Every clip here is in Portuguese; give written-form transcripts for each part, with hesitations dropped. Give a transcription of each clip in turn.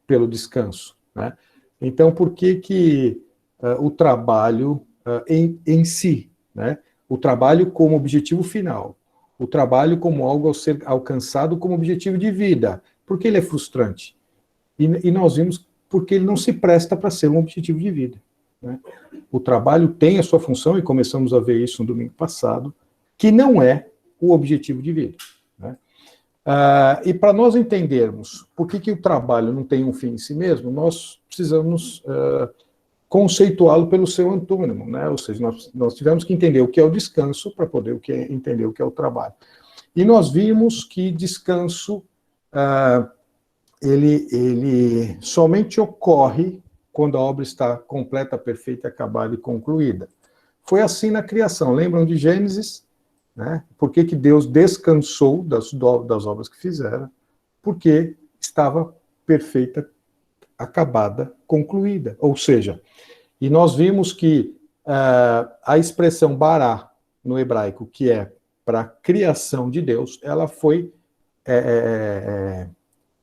pelo descanso, né? Então, por que o trabalho em si, né? O trabalho como objetivo final, o trabalho como algo a ser alcançado como objetivo de vida, por que ele é frustrante? E nós vimos porque ele não se presta para ser um objetivo de vida, né? O trabalho tem a sua função, e começamos a ver isso no domingo passado, que não é o objetivo de vida, né? E para nós entendermos por que o trabalho não tem um fim em si mesmo, nós precisamos conceituá-lo pelo seu antônimo, né? Ou seja, nós tivemos que entender o que é o descanso para poder entender o que é o trabalho. E nós vimos que descanso, ele somente ocorre quando a obra está completa, perfeita, acabada e concluída. Foi assim na criação. Lembram de Gênesis? Né? Por que Deus descansou das obras que fizera? Porque estava perfeita, acabada, concluída. Ou seja, e nós vimos que a expressão bará, no hebraico, que é para a criação de Deus, ela foi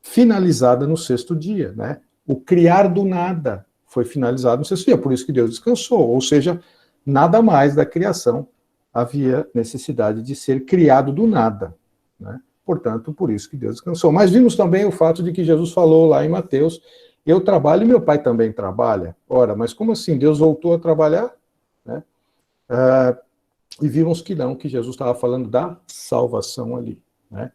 finalizada no sexto dia, né? O criar do nada foi finalizado no sexto dia, por isso que Deus descansou, ou seja, nada mais da criação havia necessidade de ser criado do nada, né? Portanto, por isso que Deus descansou. Mas vimos também o fato de que Jesus falou lá em Mateus: eu trabalho e meu Pai também trabalha. Ora, mas como assim? Deus voltou a trabalhar? Né? E vimos que não, que Jesus estava falando da salvação ali, né?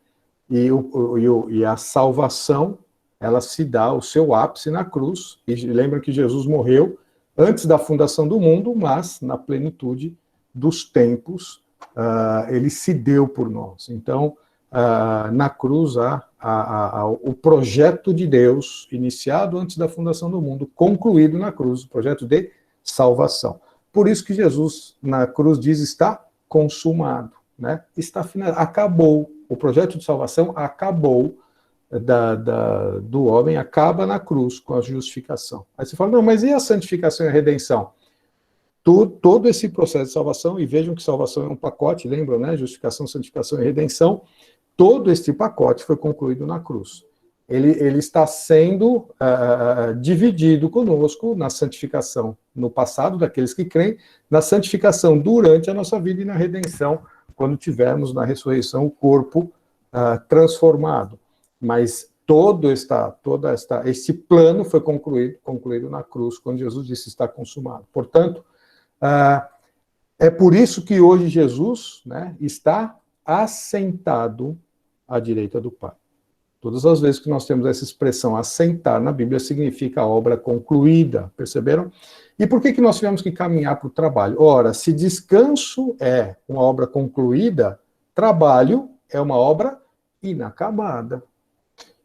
E a salvação, ela se dá o seu ápice na cruz. E lembra que Jesus morreu antes da fundação do mundo, mas na plenitude dos tempos, ele se deu por nós. Então, na cruz, o projeto de Deus, iniciado antes da fundação do mundo, concluído na cruz, o projeto de salvação. Por isso que Jesus, na cruz, diz: está consumado, né? Está finalizado, acabou. O projeto de salvação acabou do homem, acaba na cruz com a justificação. Aí você fala: não, mas e a santificação e a redenção? Todo esse processo de salvação, e vejam que salvação é um pacote, lembram, né? Justificação, santificação e redenção. Todo esse pacote foi concluído na cruz. Ele está sendo dividido conosco na santificação no passado, daqueles que creem, na santificação durante a nossa vida e na redenção, quando tivermos na ressurreição o corpo transformado. Mas esse plano foi concluído na cruz, quando Jesus disse: está consumado. Portanto, é por isso que hoje Jesus, né, está assentado à direita do Pai. Todas as vezes que nós temos essa expressão assentar na Bíblia, significa a obra concluída, perceberam? E por que nós tivemos que caminhar para o trabalho? Ora, se descanso é uma obra concluída, trabalho é uma obra inacabada.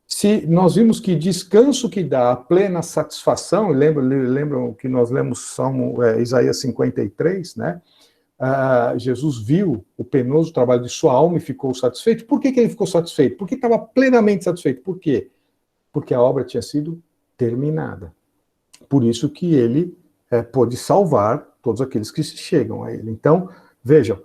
Se nós vimos que descanso que dá a plena satisfação, lembram que nós lemos Isaías 53, né? Jesus viu o penoso trabalho de sua alma e ficou satisfeito. Por que ele ficou satisfeito? Porque estava plenamente satisfeito. Por quê? Porque a obra tinha sido terminada. Por isso que ele pôde salvar todos aqueles que chegam a ele. Então, vejam,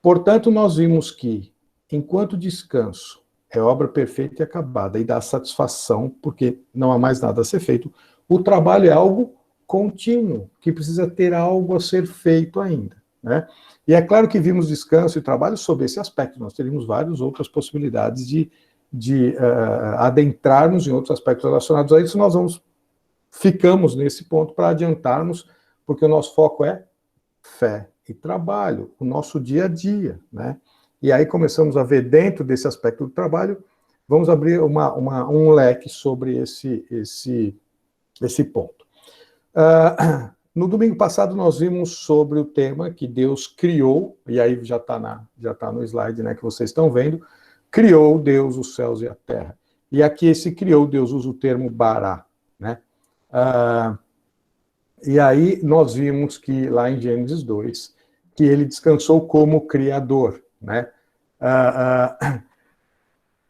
portanto, nós vimos que, enquanto descanso é obra perfeita e acabada e dá satisfação, porque não há mais nada a ser feito, o trabalho é algo contínuo, que precisa ter algo a ser feito ainda, né? E é claro que vimos descanso e trabalho sob esse aspecto. Nós teríamos várias outras possibilidades de adentrarmos em outros aspectos relacionados a isso. Nós ficamos nesse ponto para adiantarmos, porque o nosso foco é fé e trabalho, o nosso dia a dia, né? E aí começamos a ver dentro desse aspecto do trabalho, vamos abrir um leque sobre esse ponto. No domingo passado nós vimos sobre o tema que Deus criou, e aí já está no slide, né, que vocês estão vendo: criou Deus os céus e a terra. E aqui esse criou, Deus usa o termo bará, né? E aí nós vimos que lá em Gênesis 2, que ele descansou como criador, né?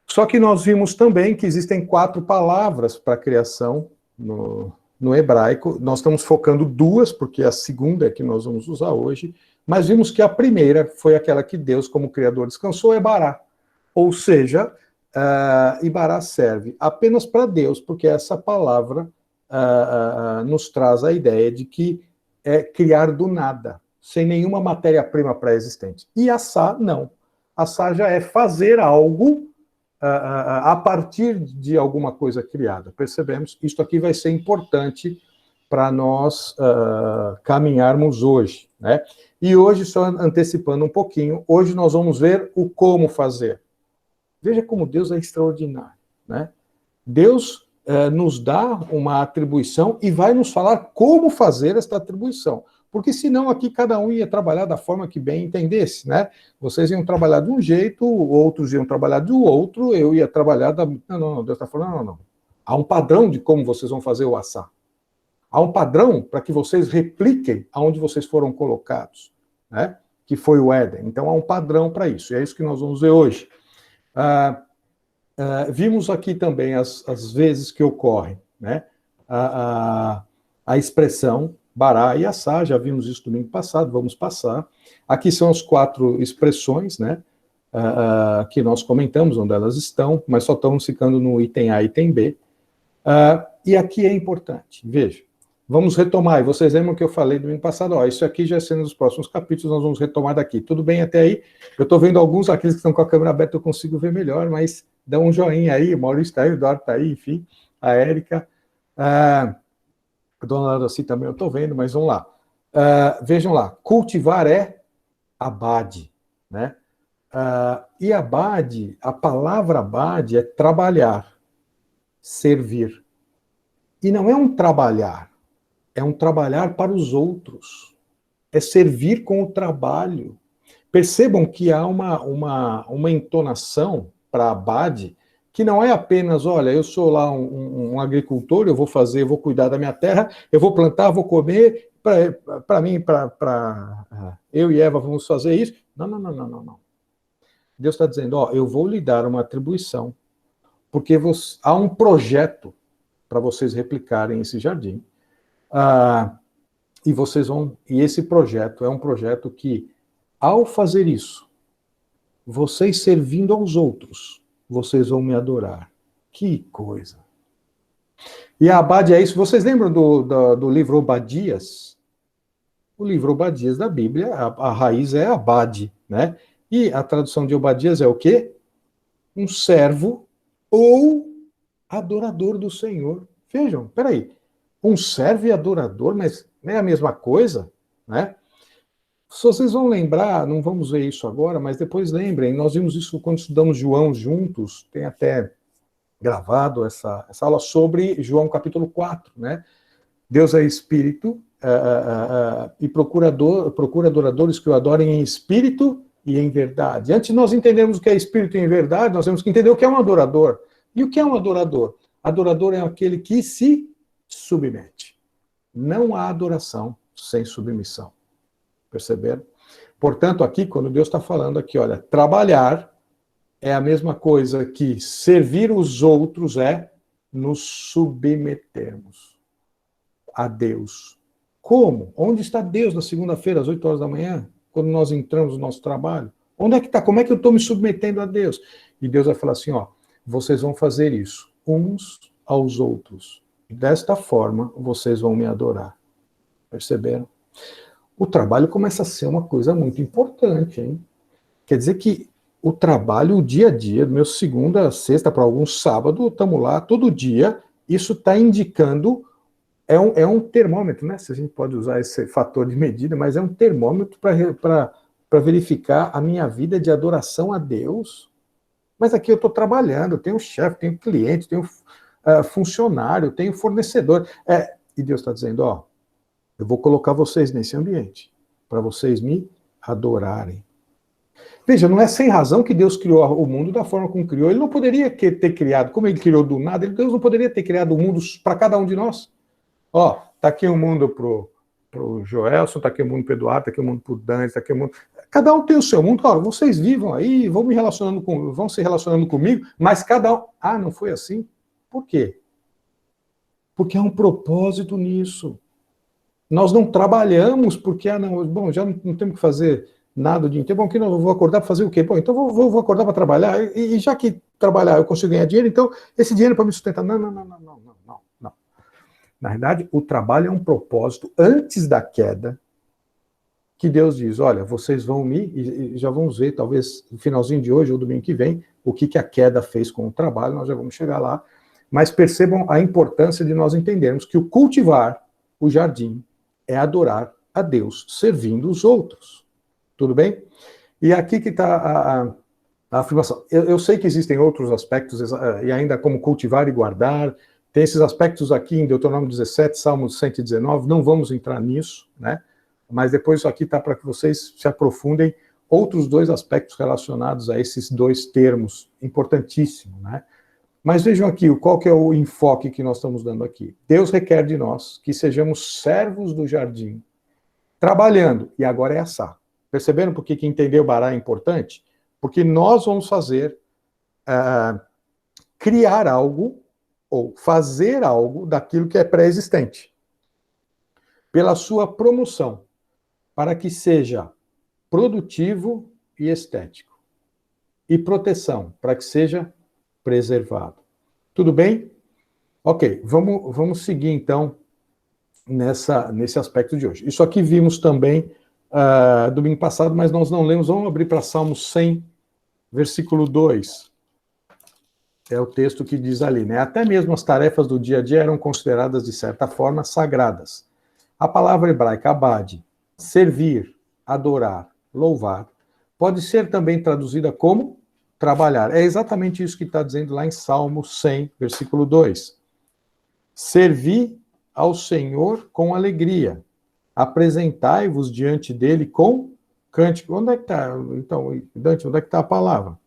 Só que nós vimos também que existem 4 palavras para criação no hebraico. Nós estamos focando 2, porque a segunda é que nós vamos usar hoje, mas vimos que a primeira foi aquela que Deus, como Criador, descansou, é bará. Ou seja, Ibará serve apenas para Deus, porque essa palavra nos traz a ideia de que é criar do nada, sem nenhuma matéria-prima pré-existente. E assá, não. Assá já é fazer algo a partir de alguma coisa criada. Percebemos? Isto aqui vai ser importante para nós caminharmos hoje, né? E hoje, só antecipando um pouquinho, hoje nós vamos ver o como fazer. Veja como Deus é extraordinário, né? Deus nos dá uma atribuição e vai nos falar como fazer esta atribuição. Porque senão aqui cada um ia trabalhar da forma que bem entendesse, né? Vocês iam trabalhar de um jeito, outros iam trabalhar do outro, eu ia trabalhar da... Não, Deus está falando, não. Há um padrão de como vocês vão fazer o assá. Há um padrão para que vocês repliquem aonde vocês foram colocados, né? Que foi o Éden. Então há um padrão para isso, e é isso que nós vamos ver hoje. Vimos aqui também as vezes que ocorre, né? A expressão Bará e Assá, já vimos isso domingo passado, vamos passar. Aqui são as 4 expressões, né? Que nós comentamos, onde elas estão, mas só estamos ficando no item A e item B. E aqui é importante, veja, vamos retomar, e vocês lembram que eu falei domingo passado, isso aqui já é sendo nos próximos capítulos, nós vamos retomar daqui. Tudo bem até aí? Eu estou vendo alguns, aqueles que estão com a câmera aberta, eu consigo ver melhor, mas dá um joinha aí, o Maurício está aí, o Eduardo está aí, enfim, a Érica, a dona Lauraci também eu estou vendo, mas vamos lá. Vejam lá, cultivar é abade, né? E abade, a palavra abade é trabalhar, servir. E não é um trabalhar, é um trabalhar para os outros. É servir com o trabalho. Percebam que há uma entonação para abade que não é apenas, olha, eu sou lá um agricultor, eu vou cuidar da minha terra, eu vou plantar, vou comer, para mim, eu e Eva vamos fazer isso. Não. Deus está dizendo, eu vou lhe dar uma atribuição, porque há um projeto para vocês replicarem esse jardim. E esse projeto é um projeto que, ao fazer isso, vocês servindo aos outros, vocês vão me adorar. Que coisa! E a abade é isso. Vocês lembram do livro Obadias? O livro Obadias da Bíblia, a raiz é abade, né? E a tradução de Obadias é o quê? Um servo ou adorador do Senhor. Vejam, peraí. Um servo e adorador, mas não é a mesma coisa, né? Se vocês vão lembrar, não vamos ver isso agora, mas depois lembrem, nós vimos isso quando estudamos João juntos, tem até gravado essa aula sobre João capítulo 4, né? Deus é espírito e procura adoradores que o adorem em espírito e em verdade. Antes de nós entendermos o que é espírito e em verdade, nós temos que entender o que é um adorador. E o que é um adorador? Adorador é aquele que se submete. Não há adoração sem submissão. Perceberam? Portanto, aqui, quando Deus está falando aqui, olha, trabalhar é a mesma coisa que servir os outros é nos submetermos a Deus. Como? Onde está Deus na segunda-feira, às 8 horas da manhã, quando nós entramos no nosso trabalho? Onde é que está? Como é que eu estou me submetendo a Deus? E Deus vai falar assim, vocês vão fazer isso uns aos outros. Desta forma, vocês vão me adorar. Perceberam? O trabalho começa a ser uma coisa muito importante, hein? Quer dizer que o trabalho, o dia a dia, do meu segunda a sexta, para alguns sábado, estamos lá todo dia, isso está indicando, é um termômetro, né? Se a gente pode usar esse fator de medida, mas é um termômetro para verificar a minha vida de adoração a Deus. Mas aqui eu estou trabalhando, eu tenho chefe, tenho cliente, tenho funcionário, tenho fornecedor. E Deus está dizendo, eu vou colocar vocês nesse ambiente, para vocês me adorarem. Veja, não é sem razão que Deus criou o mundo da forma como criou. Ele não poderia ter criado, como ele criou do nada, Deus não poderia ter criado o mundo para cada um de nós. Está aqui um mundo para o Joelson, está aqui um mundo para o Eduardo, está aqui um mundo para o Dani, está aqui um mundo... Cada um tem o seu mundo. Vocês vivam aí, vão se relacionando comigo, mas cada um... não foi assim? Por quê? Porque há um propósito nisso. Nós não trabalhamos porque, já não temos que fazer nada o dia inteiro. Bom, que não, eu vou acordar para fazer o quê? Bom, então vou acordar para trabalhar, e já que trabalhar eu consigo ganhar dinheiro, então esse dinheiro é para me sustentar. Não. Na verdade, o trabalho é um propósito antes da queda, que Deus diz, olha, vocês vão e já vamos ver, talvez no finalzinho de hoje ou domingo que vem, o que a queda fez com o trabalho, nós já vamos chegar lá, mas percebam a importância de nós entendermos que o cultivar o jardim é adorar a Deus, servindo os outros. Tudo bem? E aqui que está a afirmação. Eu sei que existem outros aspectos, e ainda como cultivar e guardar, tem esses aspectos aqui em Deuteronômio 17, Salmo 119, não vamos entrar nisso, né? Mas depois isso aqui está para que vocês se aprofundem outros dois aspectos relacionados a esses dois termos, importantíssimo, né? Mas vejam aqui, qual que é o enfoque que nós estamos dando aqui. Deus requer de nós que sejamos servos do jardim, trabalhando, e agora é assar. Perceberam por que entender o Bará é importante? Porque nós vamos criar algo, ou fazer algo daquilo que é pré-existente, pela sua promoção, para que seja produtivo e estético. E proteção, para que seja preservado. Tudo bem? Ok, vamos seguir então nesse aspecto de hoje. Isso aqui vimos também domingo passado, mas nós não lemos. Vamos abrir para Salmo 100, versículo 2. É o texto que diz ali, né? Até mesmo as tarefas do dia a dia eram consideradas, de certa forma, sagradas. A palavra hebraica abade, servir, adorar, louvar, pode ser também traduzida como trabalhar. É exatamente isso que está dizendo lá em Salmo 100, versículo 2. Servi ao Senhor com alegria, apresentai-vos diante dele com cântico. Onde é que está? Então, Dante, onde é que está a palavra?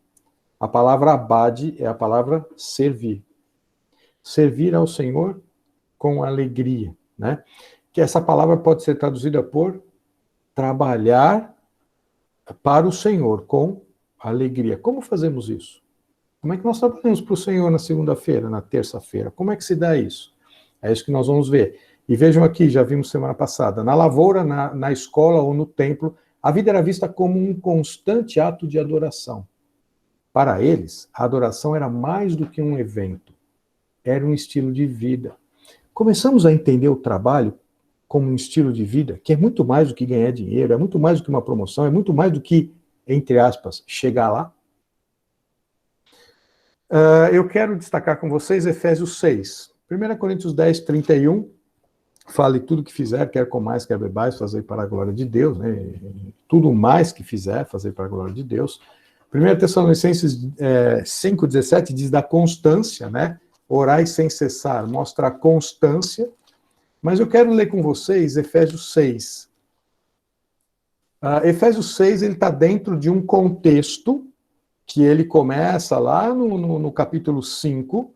A palavra abade é a palavra servir. Servir ao Senhor com alegria, né? Que essa palavra pode ser traduzida por trabalhar para o Senhor com alegria. Como fazemos isso? Como é que nós trabalhamos para o Senhor na segunda-feira, na terça-feira? Como é que se dá isso? É isso que nós vamos ver. E vejam aqui, já vimos semana passada, na lavoura, na escola ou no templo, a vida era vista como um constante ato de adoração. Para eles, a adoração era mais do que um evento, era um estilo de vida. Começamos a entender o trabalho como um estilo de vida, que é muito mais do que ganhar dinheiro, é muito mais do que uma promoção, é muito mais do que, entre aspas, chegar lá. Eu quero destacar com vocês Efésios 6. 1 Coríntios 10, 31. Fale tudo que fizer, quer comais, quer bebais, fazer para a glória de Deus. Né? Tudo mais que fizer, fazer para a glória de Deus. 1 Tessalonicenses 5,17 diz da constância, né? Orai sem cessar, mostra a constância. Mas eu quero ler com vocês Efésios 6. Efésios 6 ele está dentro de um contexto que ele começa lá no capítulo 5.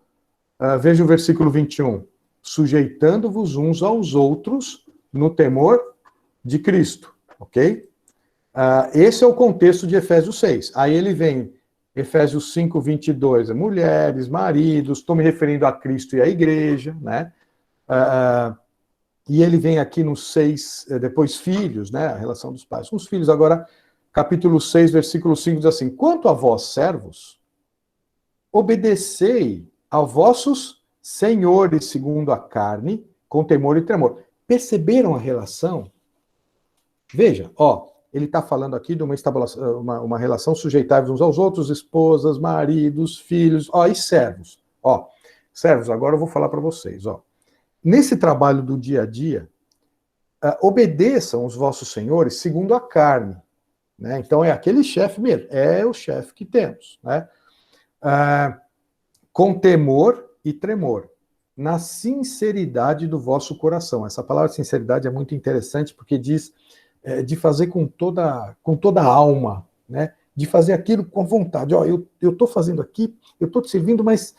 Veja o versículo 21. Sujeitando-vos uns aos outros no temor de Cristo. Ok? Esse é o contexto de Efésios 6. Aí ele vem, Efésios 5, 22, mulheres, maridos, estou me referindo a Cristo e à igreja, né? E ele vem aqui no 6, depois filhos, né? A relação dos pais com os filhos. Agora, capítulo 6, versículo 5 diz assim, quanto a vós, servos, obedecei a vossos senhores segundo a carne, com temor e tremor. Perceberam a relação? Veja, ele está falando aqui de uma relação sujeitável uns aos outros, esposas, maridos, filhos, e servos. Servos, agora eu vou falar para vocês, Nesse trabalho do dia a dia, obedeçam os vossos senhores segundo a carne, né? Então é aquele chefe mesmo, é o chefe que temos, né? Com temor e tremor, na sinceridade do vosso coração. Essa palavra sinceridade é muito interessante porque diz de fazer com toda a alma, né? De fazer aquilo com vontade. Eu estou fazendo aqui, eu estou te servindo, mas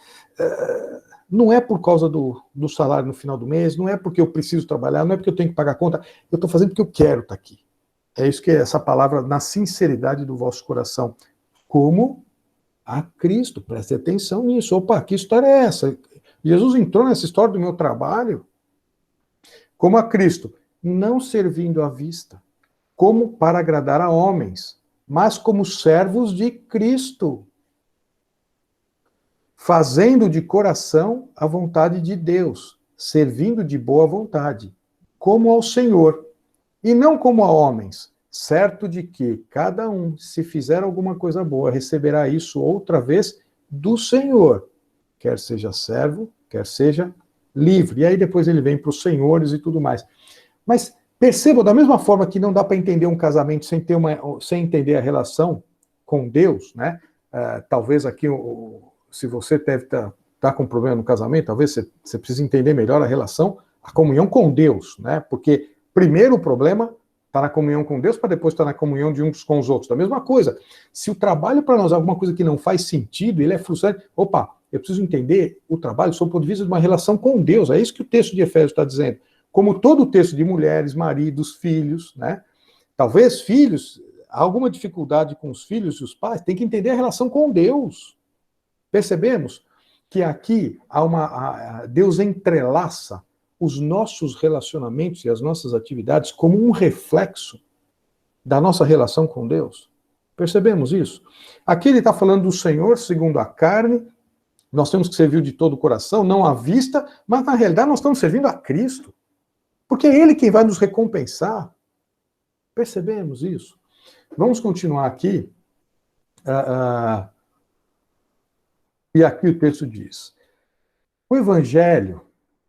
não é por causa do salário no final do mês, não é porque eu preciso trabalhar, não é porque eu tenho que pagar a conta, eu estou fazendo porque eu quero estar aqui. É isso que é essa palavra, na sinceridade do vosso coração. Como a Cristo, preste atenção nisso. Opa, que história é essa? Jesus entrou nessa história do meu trabalho como a Cristo, não servindo à vista, como para agradar a homens, mas como servos de Cristo, fazendo de coração a vontade de Deus, servindo de boa vontade, como ao Senhor, e não como a homens, certo de que cada um, se fizer alguma coisa boa, receberá isso outra vez do Senhor, quer seja servo, quer seja livre. E aí depois ele vem para os senhores e tudo mais. Mas percebam, da mesma forma que não dá para entender um casamento sem entender a relação com Deus, né? Talvez aqui, se você deve estar com problema no casamento, talvez você precise entender melhor a relação, a comunhão com Deus, né? Porque primeiro o problema está na comunhão com Deus para depois estar na comunhão de uns com os outros. Da mesma coisa, se o trabalho para nós é alguma coisa que não faz sentido, ele é frustrante, opa, eu preciso entender o trabalho sob o ponto de vista de uma relação com Deus. É isso que o texto de Efésios está dizendo. Como todo o texto de mulheres, maridos, filhos, né? Talvez filhos, há alguma dificuldade com os filhos e os pais, tem que entender a relação com Deus. Percebemos que aqui Deus entrelaça os nossos relacionamentos e as nossas atividades como um reflexo da nossa relação com Deus. Percebemos isso? Aqui ele está falando do Senhor segundo a carne. Nós temos que servir de todo o coração, não à vista, mas na realidade nós estamos servindo a Cristo. Porque é Ele quem vai nos recompensar. Percebemos isso? Vamos continuar aqui. E aqui o texto diz: o Evangelho,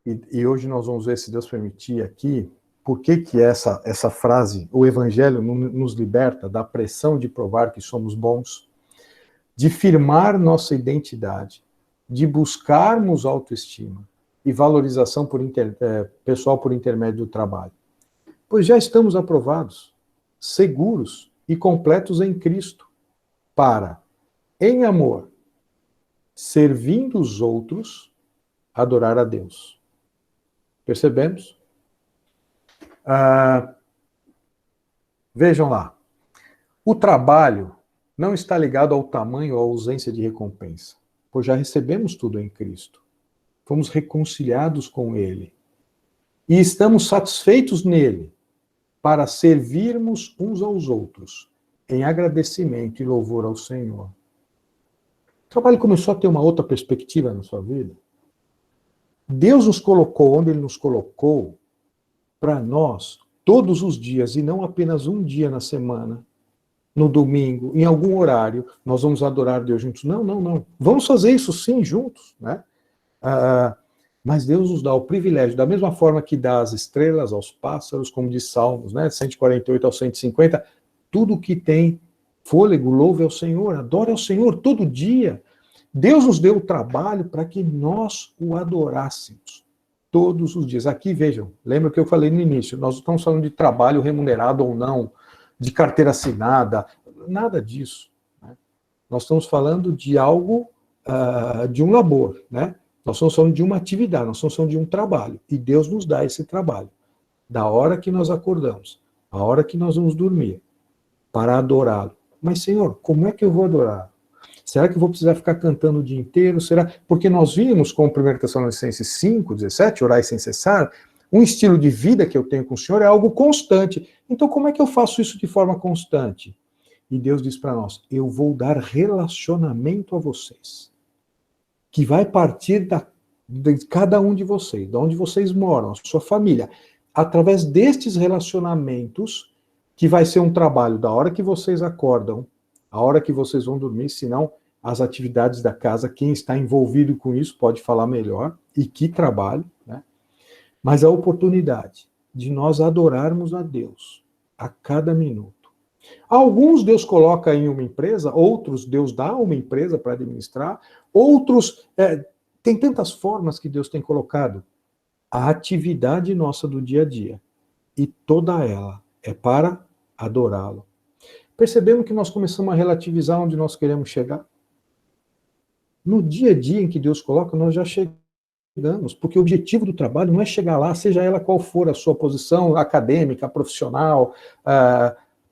e hoje nós vamos ver, se Deus permitir aqui, por que essa frase, o Evangelho nos liberta da pressão de provar que somos bons, de firmar nossa identidade, de buscarmos autoestima e valorização pessoal por intermédio do trabalho. Pois já estamos aprovados, seguros e completos em Cristo, para, em amor, servindo os outros, adorar a Deus. Percebemos? Vejam lá. O trabalho não está ligado ao tamanho ou à ausência de recompensa, pois já recebemos tudo em Cristo. Fomos reconciliados com Ele. E estamos satisfeitos nele, para servirmos uns aos outros, em agradecimento e louvor ao Senhor. O trabalho começou a ter uma outra perspectiva na sua vida. Deus nos colocou onde Ele nos colocou para nós, todos os dias, e não apenas um dia na semana, no domingo, em algum horário, nós vamos adorar Deus juntos. Não, não, não. Vamos fazer isso sim juntos, né? Mas Deus nos dá o privilégio, da mesma forma que dá as estrelas aos pássaros, como diz Salmos, né? 148 ao 150, tudo que tem fôlego, louve ao Senhor, adore ao Senhor todo dia. Deus nos deu o trabalho para que nós o adorássemos todos os dias. Aqui, vejam, lembra que eu falei no início, nós não estamos falando de trabalho remunerado ou não, de carteira assinada, nada disso, né? Nós estamos falando de algo, de um labor, né? Nós estamos falando de uma atividade, nós estamos falando de um trabalho. E Deus nos dá esse trabalho, da hora que nós acordamos, a hora que nós vamos dormir, para adorá-lo. Mas, Senhor, como é que eu vou adorar? Será que eu vou precisar ficar cantando o dia inteiro? Será? Porque nós vimos com 1 Tessalonicenses 5, 17, orai sem cessar, um estilo de vida que eu tenho com o Senhor é algo constante. Então, como é que eu faço isso de forma constante? E Deus diz para nós, eu vou dar relacionamento a vocês, que vai partir de cada um de vocês, de onde vocês moram, a sua família, através destes relacionamentos, que vai ser um trabalho da hora que vocês acordam, a hora que vocês vão dormir, senão as atividades da casa, quem está envolvido com isso pode falar melhor, e que trabalho, né? Mas a oportunidade de nós adorarmos a Deus a cada minuto. Alguns Deus coloca em uma empresa, outros Deus dá uma empresa para administrar, outros, tem tantas formas que Deus tem colocado. A atividade nossa do dia a dia, e toda ela é para adorá-lo. Percebemos que nós começamos a relativizar onde nós queremos chegar? No dia a dia em que Deus coloca, nós já chegamos, porque o objetivo do trabalho não é chegar lá, seja ela qual for a sua posição acadêmica, profissional,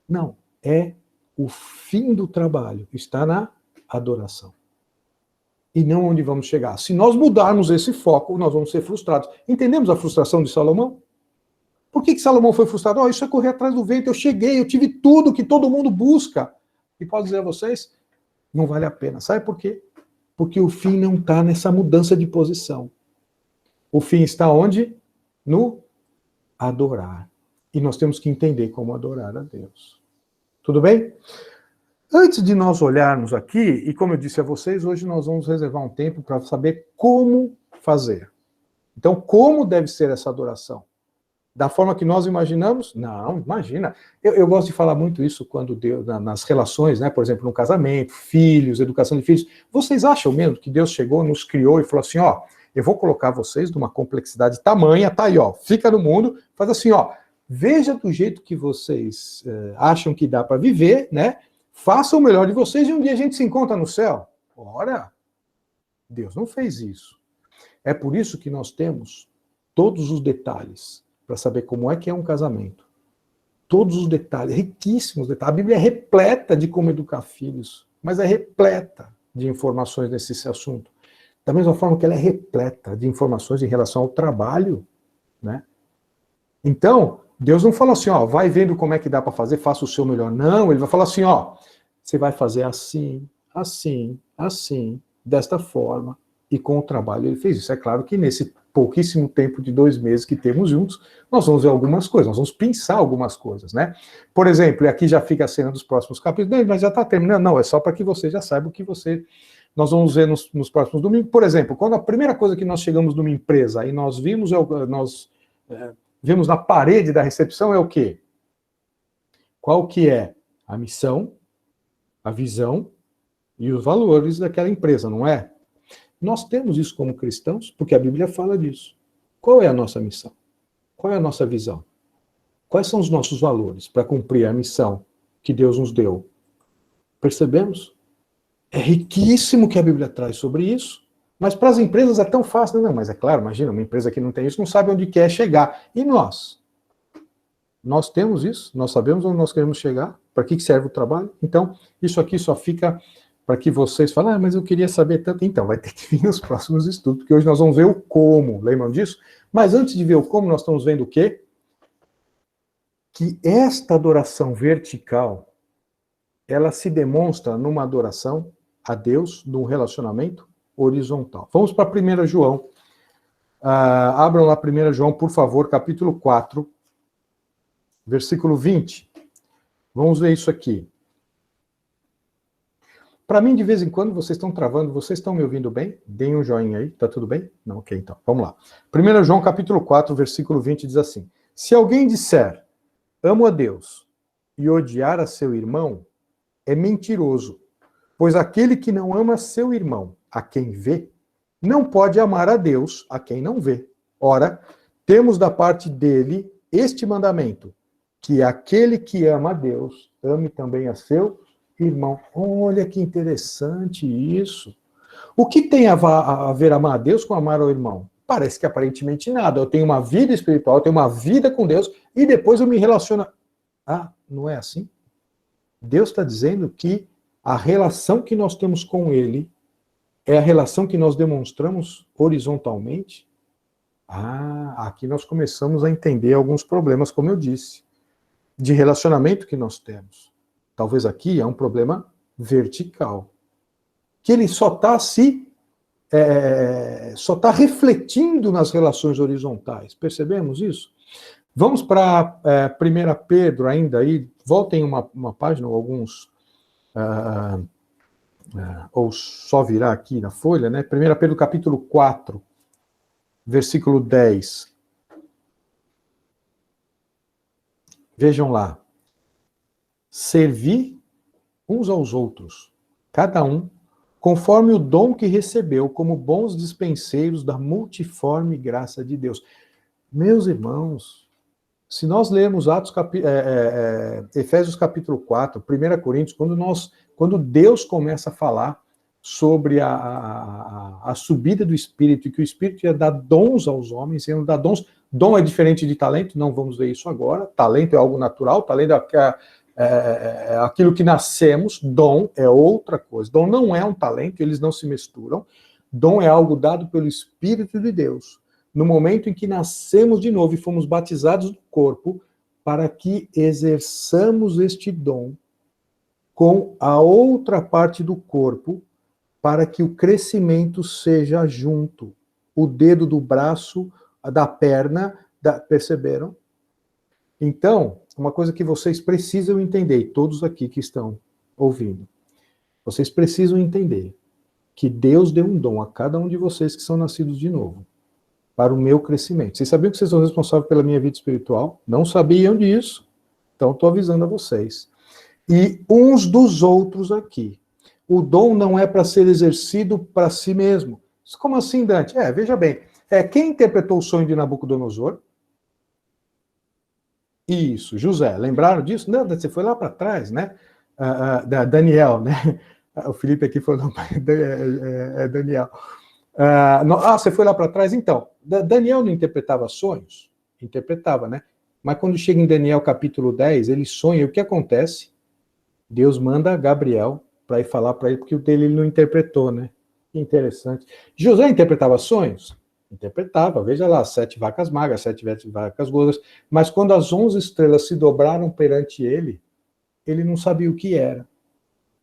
não, é o fim do trabalho, está na adoração. E não onde vamos chegar. Se nós mudarmos esse foco, nós vamos ser frustrados. Entendemos a frustração de Salomão? Por que Salomão foi frustrado? Isso é correr atrás do vento, eu cheguei, eu tive tudo que todo mundo busca. E posso dizer a vocês, não vale a pena. Sabe por quê? Porque o fim não está nessa mudança de posição. O fim está onde? No adorar. E nós temos que entender como adorar a Deus. Tudo bem? Antes de nós olharmos aqui, e como eu disse a vocês, hoje nós vamos reservar um tempo para saber como fazer. Então, como deve ser essa adoração? Da forma que nós imaginamos? Não, imagina. Eu gosto de falar muito isso quando Deus, nas relações, né? Por exemplo, no casamento, filhos, educação de filhos. Vocês acham mesmo que Deus chegou, nos criou e falou assim, ó, eu vou colocar vocês numa complexidade tamanha, tá aí, ó, fica no mundo, faz assim, ó, veja do jeito que vocês acham que dá para viver, né? Façam o melhor de vocês e um dia a gente se encontra no céu. Ora, Deus não fez isso. É por isso que nós temos todos os detalhes para saber como é que é um casamento. Todos os detalhes, riquíssimos detalhes. A Bíblia é repleta de como educar filhos, mas é repleta de informações nesse assunto. Da mesma forma que ela é repleta de informações em relação ao trabalho, né? Então, Deus não fala assim, ó, vai vendo como é que dá para fazer, faça o seu melhor. Não, ele vai falar assim, ó, você vai fazer assim, assim, assim, desta forma. E com o trabalho ele fez isso. É claro que nesse pouquíssimo tempo de 2 meses que temos juntos, nós vamos ver algumas coisas, nós vamos pensar algumas coisas, né? Por exemplo, e aqui já fica a cena dos próximos capítulos, mas já está terminando. Não, é só para que você já saiba o que nós vamos ver nos próximos domingos. Por exemplo, quando a primeira coisa que nós chegamos numa empresa e nós vimos, vimos na parede da recepção é o quê? Qual que é a missão, a visão e os valores daquela empresa, não é? Nós temos isso como cristãos, porque a Bíblia fala disso. Qual é a nossa missão? Qual é a nossa visão? Quais são os nossos valores para cumprir a missão que Deus nos deu? Percebemos? É riquíssimo o que a Bíblia traz sobre isso, mas para as empresas é tão fácil. Não, mas é claro, imagina, uma empresa que não tem isso não sabe onde quer chegar. E nós? Nós temos isso? Nós sabemos onde nós queremos chegar? Para que serve o trabalho? Então, isso aqui só fica para que vocês falem, mas eu queria saber tanto. Então, vai ter que vir nos próximos estudos, porque hoje nós vamos ver o como, lembram disso? Mas antes de ver o como, nós estamos vendo o quê? Que esta adoração vertical, ela se demonstra numa adoração a Deus, num relacionamento horizontal. Vamos para 1 João. Abram lá 1 João, por favor, capítulo 4, versículo 20. Vamos ver isso aqui. Para mim, de vez em quando, vocês estão travando, vocês estão me ouvindo bem? Deem um joinha aí, tá tudo bem? Não, ok, então, vamos lá. 1 João, capítulo 4, versículo 20, diz assim, se alguém disser, amo a Deus, e odiar a seu irmão, é mentiroso, pois aquele que não ama seu irmão, a quem vê, não pode amar a Deus, a quem não vê. Ora, temos da parte dele este mandamento, que aquele que ama a Deus, ame também a seu irmão. Olha que interessante isso. O que tem a ver amar a Deus com amar ao irmão? Parece que aparentemente nada. Eu tenho uma vida espiritual, eu tenho uma vida com Deus, e depois eu me relaciono. Ah, não é assim? Deus está dizendo que a relação que nós temos com Ele é a relação que nós demonstramos horizontalmente. Aqui nós começamos a entender alguns problemas, como eu disse, de relacionamento que nós temos. Talvez aqui é um problema vertical, que ele só está refletindo nas relações horizontais. Percebemos isso? Vamos para 1 Pedro ainda aí, voltem uma página ou alguns, ou só virar aqui na folha, né? 1 Pedro capítulo 4, versículo 10. Vejam lá. Servir uns aos outros, cada um, conforme o dom que recebeu, como bons dispenseiros da multiforme graça de Deus. Meus irmãos, se nós lermos Efésios capítulo 4, 1 Coríntios, quando Deus começa a falar sobre a subida do Espírito, e que o Espírito ia dar dons aos homens, iam dar dons. Dom é diferente de talento, não vamos ver isso agora. Talento é algo natural, talento é aquilo que nascemos, dom é outra coisa. Dom não é um talento, eles não se misturam. Dom é algo dado pelo Espírito de Deus, no momento em que nascemos de novo e fomos batizados no corpo, para que exerçamos este dom com a outra parte do corpo, para que o crescimento seja junto. O dedo do braço, da perna, perceberam? Então, uma coisa que vocês precisam entender, todos aqui que estão ouvindo, vocês precisam entender que Deus deu um dom a cada um de vocês que são nascidos de novo, para o meu crescimento. Vocês sabiam que vocês são responsáveis pela minha vida espiritual? Não sabiam disso? Então, estou avisando a vocês. E uns dos outros aqui. O dom não é para ser exercido para si mesmo. Como assim, Dante? Veja bem. Quem interpretou o sonho de Nabucodonosor? Isso, José. Lembraram disso? Não, você foi lá para trás, né? Daniel, né? O Felipe aqui falou, Daniel. Você foi lá para trás? Então, Daniel não interpretava sonhos? Interpretava, né? Mas quando chega em Daniel capítulo 10, ele sonha, e o que acontece? Deus manda Gabriel para ir falar para ele, porque o dele ele não interpretou, né? Que interessante. José interpretava sonhos? Interpretava, veja lá, 7 vacas magras, 7 vacas gordas, mas quando as 11 estrelas se dobraram perante ele, ele não sabia o que era.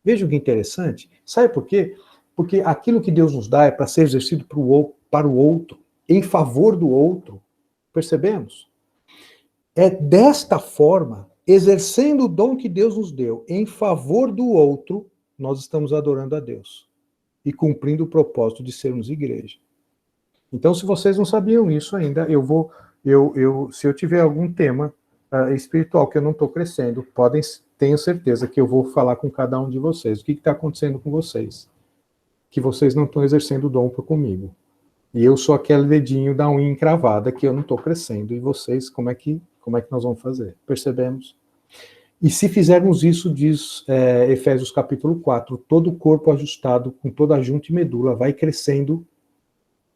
Veja que interessante. Sabe por quê? Porque aquilo que Deus nos dá é para ser exercido para o outro, em favor do outro. Percebemos? É desta forma, exercendo o dom que Deus nos deu em favor do outro, nós estamos adorando a Deus e cumprindo o propósito de sermos igreja. Então, se vocês não sabiam isso ainda, se eu tiver algum tema espiritual que eu não estou crescendo, tenho certeza que eu vou falar com cada um de vocês. O que está acontecendo com vocês? Que vocês não estão exercendo o dom comigo. E eu sou aquele dedinho da unha encravada que eu não estou crescendo. E vocês, como é que nós vamos fazer? Percebemos? E se fizermos isso, diz Efésios capítulo 4, todo o corpo ajustado, com toda a junta e medula, vai crescendo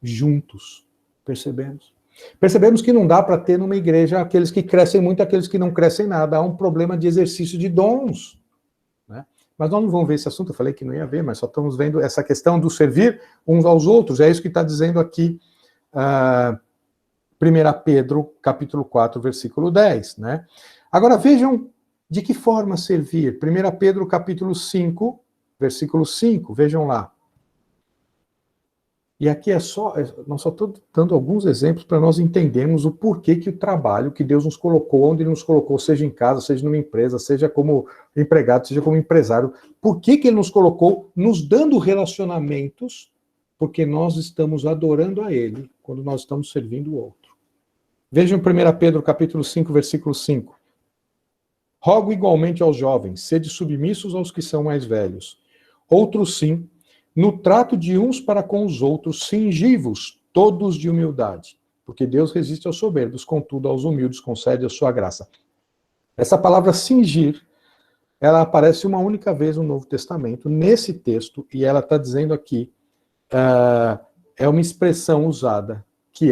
juntos. Percebemos? Percebemos que não dá para ter numa igreja aqueles que crescem muito e aqueles que não crescem nada. Há um problema de exercício de dons. Né? Mas nós não vamos ver esse assunto, eu falei que não ia ver, mas só estamos vendo essa questão do servir uns aos outros. É isso que está dizendo aqui 1 Pedro, capítulo 4, versículo 10. Né? Agora vejam de que forma servir. 1 Pedro, capítulo 5, versículo 5, vejam lá. E aqui nós só estamos dando alguns exemplos para nós entendermos o porquê que o trabalho que Deus nos colocou, onde Ele nos colocou, seja em casa, seja numa empresa, seja como empregado, seja como empresário, por que Ele nos colocou nos dando relacionamentos, porque nós estamos adorando a Ele quando nós estamos servindo o outro. Vejam 1 Pedro capítulo 5, versículo 5. Rogo igualmente aos jovens, sede submissos aos que são mais velhos. Outros sim, no trato de uns para com os outros, cingivos, todos de humildade. Porque Deus resiste aos soberbos, contudo aos humildes concede a sua graça. Essa palavra cingir, ela aparece uma única vez no Novo Testamento, nesse texto, e ela está dizendo aqui, é uma expressão usada, que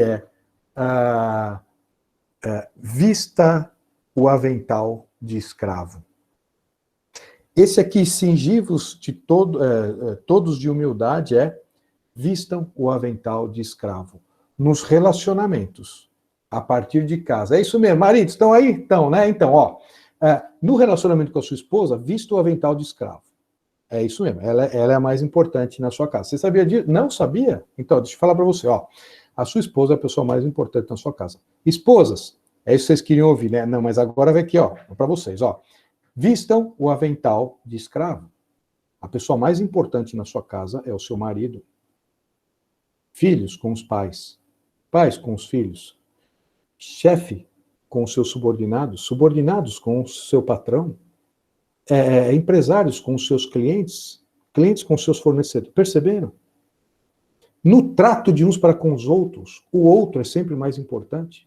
vista o avental de escravo. Esse aqui, cingivos de todos de humildade, vistam o avental de escravo. Nos relacionamentos, a partir de casa. É isso mesmo, maridos, estão aí? Estão, né? Então, no relacionamento com a sua esposa, vista o avental de escravo. É isso mesmo, ela é a mais importante na sua casa. Você sabia disso? Não sabia? Então, deixa eu falar para você, a sua esposa é a pessoa mais importante na sua casa. Esposas, é isso que vocês queriam ouvir, né? Não, mas agora vai aqui, para vocês, Vistam o avental de escravo. A pessoa mais importante na sua casa é o seu marido. Filhos com os pais. Pais com os filhos. Chefe com os seus subordinados. Subordinados com o seu patrão. Empresários com os seus clientes. Clientes com os seus fornecedores. Perceberam? No trato de uns para com os outros, o outro é sempre mais importante.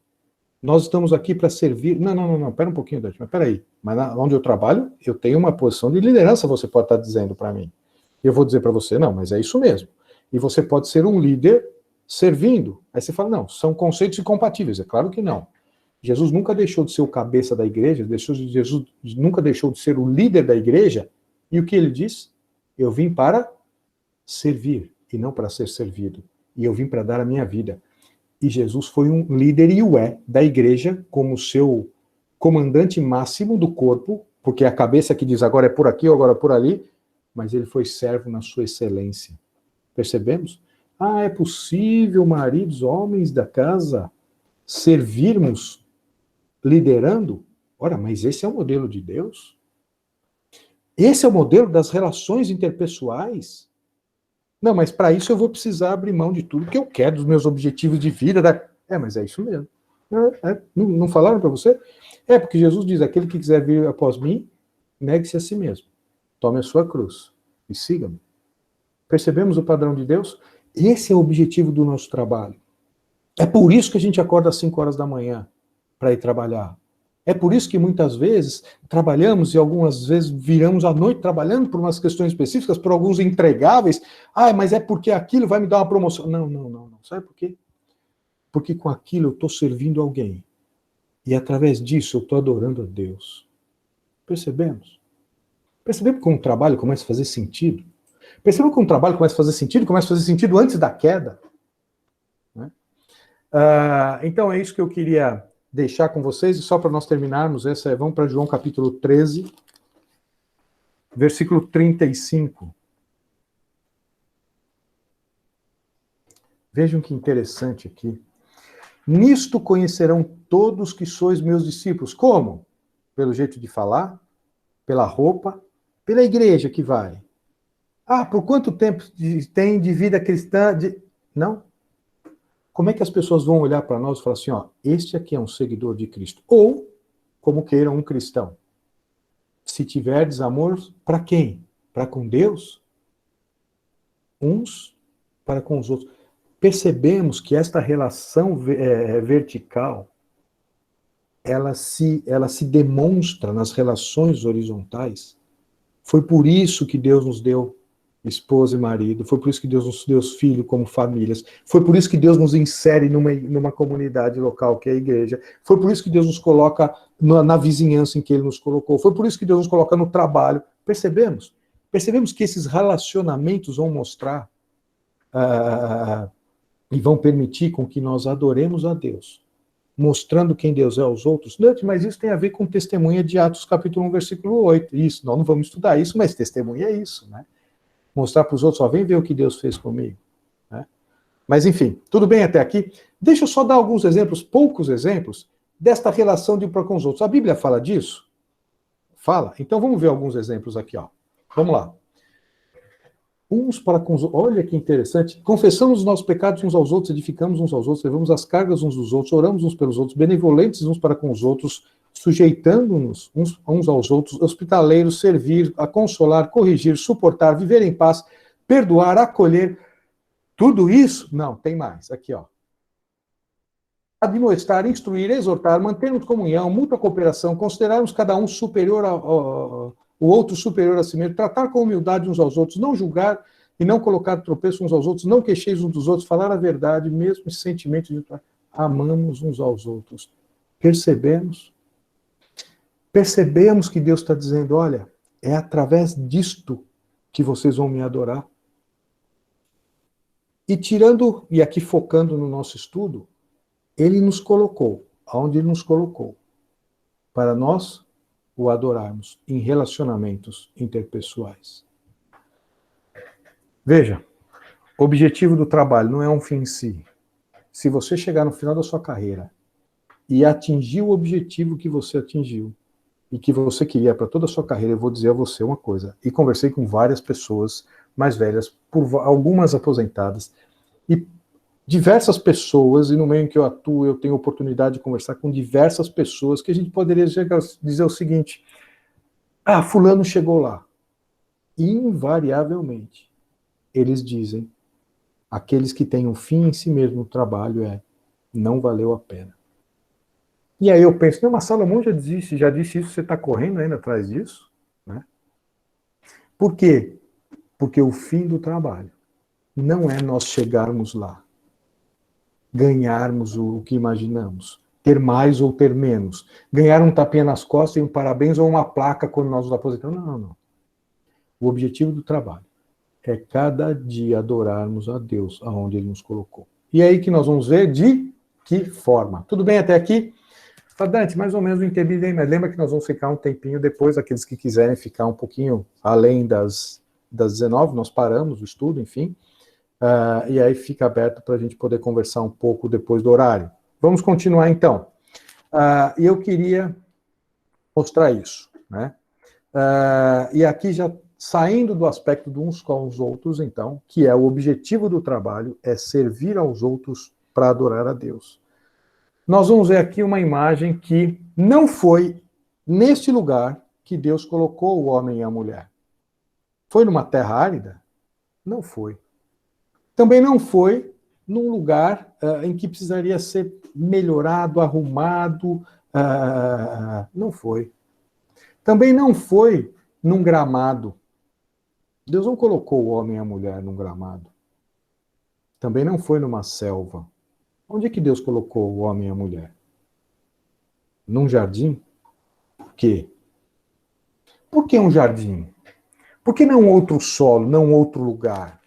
Nós estamos aqui para servir... Não, pera um pouquinho, Dante, mas peraí. Mas onde eu trabalho, eu tenho uma posição de liderança, você pode estar dizendo para mim. Eu vou dizer para você, não, mas é isso mesmo. E você pode ser um líder servindo. Aí você fala, não, são conceitos incompatíveis. É claro que não. Jesus nunca deixou de ser o cabeça da igreja, Jesus nunca deixou de ser o líder da igreja. E o que ele diz? Eu vim para servir, e não para ser servido. E eu vim para dar a minha vida. E Jesus foi um líder, e o é, da igreja, como seu comandante máximo do corpo, porque é a cabeça que diz agora é por aqui ou agora é por ali, mas ele foi servo na sua excelência. Percebemos? Ah, é possível, maridos, homens da casa, servirmos liderando? Ora, mas esse é o modelo de Deus? Esse é o modelo das relações interpessoais? Não, mas para isso eu vou precisar abrir mão de tudo que eu quero, dos meus objetivos de vida. Mas é isso mesmo. Não falaram para você? É, porque Jesus diz, aquele que quiser vir após mim, negue-se a si mesmo. Tome a sua cruz e siga-me. Percebemos o padrão de Deus? Esse é o objetivo do nosso trabalho. É por isso que a gente acorda às 5 horas da manhã para ir trabalhar. É por isso que muitas vezes trabalhamos e algumas vezes viramos à noite trabalhando por umas questões específicas, por alguns entregáveis. Ah, mas é porque aquilo vai me dar uma promoção. Não. Sabe por quê? Porque com aquilo eu estou servindo alguém. E através disso eu estou adorando a Deus. Percebemos? Percebemos como o trabalho começa a fazer sentido? Percebemos como o trabalho começa a fazer sentido? Começa a fazer sentido antes da queda? Né? Então é isso que eu queria deixar com vocês, e só para nós terminarmos, vamos para João capítulo 13, versículo 35. Vejam que interessante aqui. Nisto conhecerão todos que sois meus discípulos. Como? Pelo jeito de falar, pela roupa, pela igreja que vai. Ah, por quanto tempo tem de vida cristã? Não. Como é que as pessoas vão olhar para nós e falar assim, ó, este aqui é um seguidor de Cristo? Ou, como queiram, um cristão. Se tiverdes amor, para quem? Para com Deus? Uns para com os outros. Percebemos que esta relação vertical, ela se demonstra nas relações horizontais. Foi por isso que Deus nos deu esposa e marido, foi por isso que Deus nos deu filhos como famílias, foi por isso que Deus nos insere numa comunidade local, que é a igreja, foi por isso que Deus nos coloca na vizinhança em que Ele nos colocou, foi por isso que Deus nos coloca no trabalho. Percebemos? Percebemos que esses relacionamentos vão mostrar e vão permitir com que nós adoremos a Deus, mostrando quem Deus é aos outros. Mas isso tem a ver com testemunha de Atos capítulo 1, versículo 8. Isso, nós não vamos estudar isso, mas testemunha é isso, né? Mostrar para os outros, ó, vem ver o que Deus fez comigo. Né? Mas, enfim, tudo bem até aqui? Deixa eu só dar alguns exemplos, poucos exemplos, desta relação de um para com os outros. A Bíblia fala disso? Fala. Então vamos ver alguns exemplos aqui, ó. Vamos lá. Uns para com os outros. Olha que interessante. Confessamos os nossos pecados uns aos outros, edificamos uns aos outros, levamos as cargas uns dos outros, oramos uns pelos outros, benevolentes uns para com os outros, sujeitando-nos uns aos outros, hospitaleiros, servir, a consolar, corrigir, suportar, viver em paz, perdoar, acolher. Tudo isso? Não, tem mais. Aqui, ó. Admoestar, instruir, exortar, mantermos comunhão, mútua cooperação, considerarmos cada um superior o outro superior a si mesmo, tratar com humildade uns aos outros, não julgar e não colocar tropeço uns aos outros, não queixeis uns dos outros, falar a verdade, mesmo esse sentimento de amamos uns aos outros. Percebemos? Percebemos que Deus está dizendo, olha, é através disto que vocês vão me adorar. E tirando, e aqui focando no nosso estudo, Ele nos colocou, aonde Ele nos colocou, para nós o adorarmos em relacionamentos interpessoais. Veja, o objetivo do trabalho não é um fim em si. Se você chegar no final da sua carreira e atingir o objetivo que você atingiu, e que você queria para toda a sua carreira, eu vou dizer a você uma coisa, e conversei com várias pessoas mais velhas, por algumas aposentadas, e diversas pessoas, e no meio em que eu atuo, eu tenho oportunidade de conversar com diversas pessoas, que a gente poderia dizer o seguinte, fulano chegou lá. Invariavelmente, eles dizem, aqueles que têm um fim em si mesmo no trabalho não valeu a pena. E aí eu penso, não, mas Salomão já disse isso, você está correndo ainda atrás disso? Né? Por quê? Porque o fim do trabalho não é nós chegarmos lá, ganharmos o que imaginamos, ter mais ou ter menos, ganhar um tapinha nas costas e um parabéns ou uma placa quando nós nos aposentamos. Não. O objetivo do trabalho é cada dia adorarmos a Deus aonde Ele nos colocou. E é aí que nós vamos ver de que forma? Tudo bem até aqui? Dante, mais ou menos não entendi bem, mas lembra que nós vamos ficar um tempinho depois, aqueles que quiserem ficar um pouquinho além das 19, nós paramos o estudo, enfim, e aí fica aberto para a gente poder conversar um pouco depois do horário. Vamos continuar então. E eu queria mostrar isso, né? E aqui já saindo do aspecto de uns com os outros, então, que é o objetivo do trabalho, é servir aos outros para adorar a Deus. Nós vamos ver aqui uma imagem que não foi neste lugar que Deus colocou o homem e a mulher. Foi numa terra árida? Não foi. Também não foi num lugar em que precisaria ser melhorado, arrumado. Não foi. Também não foi num gramado. Deus não colocou o homem e a mulher num gramado. Também não foi numa selva. Onde é que Deus colocou o homem e a mulher? Num jardim? Por quê? Por que um jardim? Por que não outro solo, não outro lugar?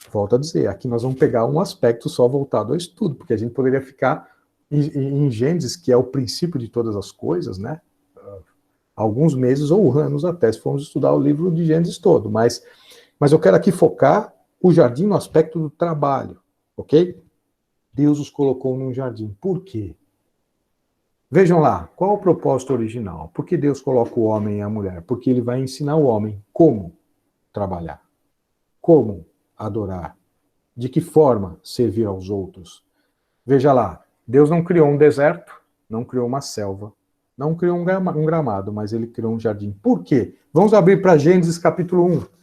Volto a dizer, aqui nós vamos pegar um aspecto só voltado ao estudo, porque a gente poderia ficar em Gênesis, que é o princípio de todas as coisas, né? Alguns meses ou anos até, se formos estudar o livro de Gênesis todo. Mas eu quero aqui focar o jardim no aspecto do trabalho, ok? Deus os colocou num jardim. Por quê? Vejam lá, qual o propósito original? Por que Deus coloca o homem e a mulher? Porque ele vai ensinar o homem como trabalhar, como adorar, de que forma servir aos outros. Veja lá, Deus não criou um deserto, não criou uma selva, não criou um gramado, mas ele criou um jardim. Por quê? Vamos abrir para Gênesis capítulo 1.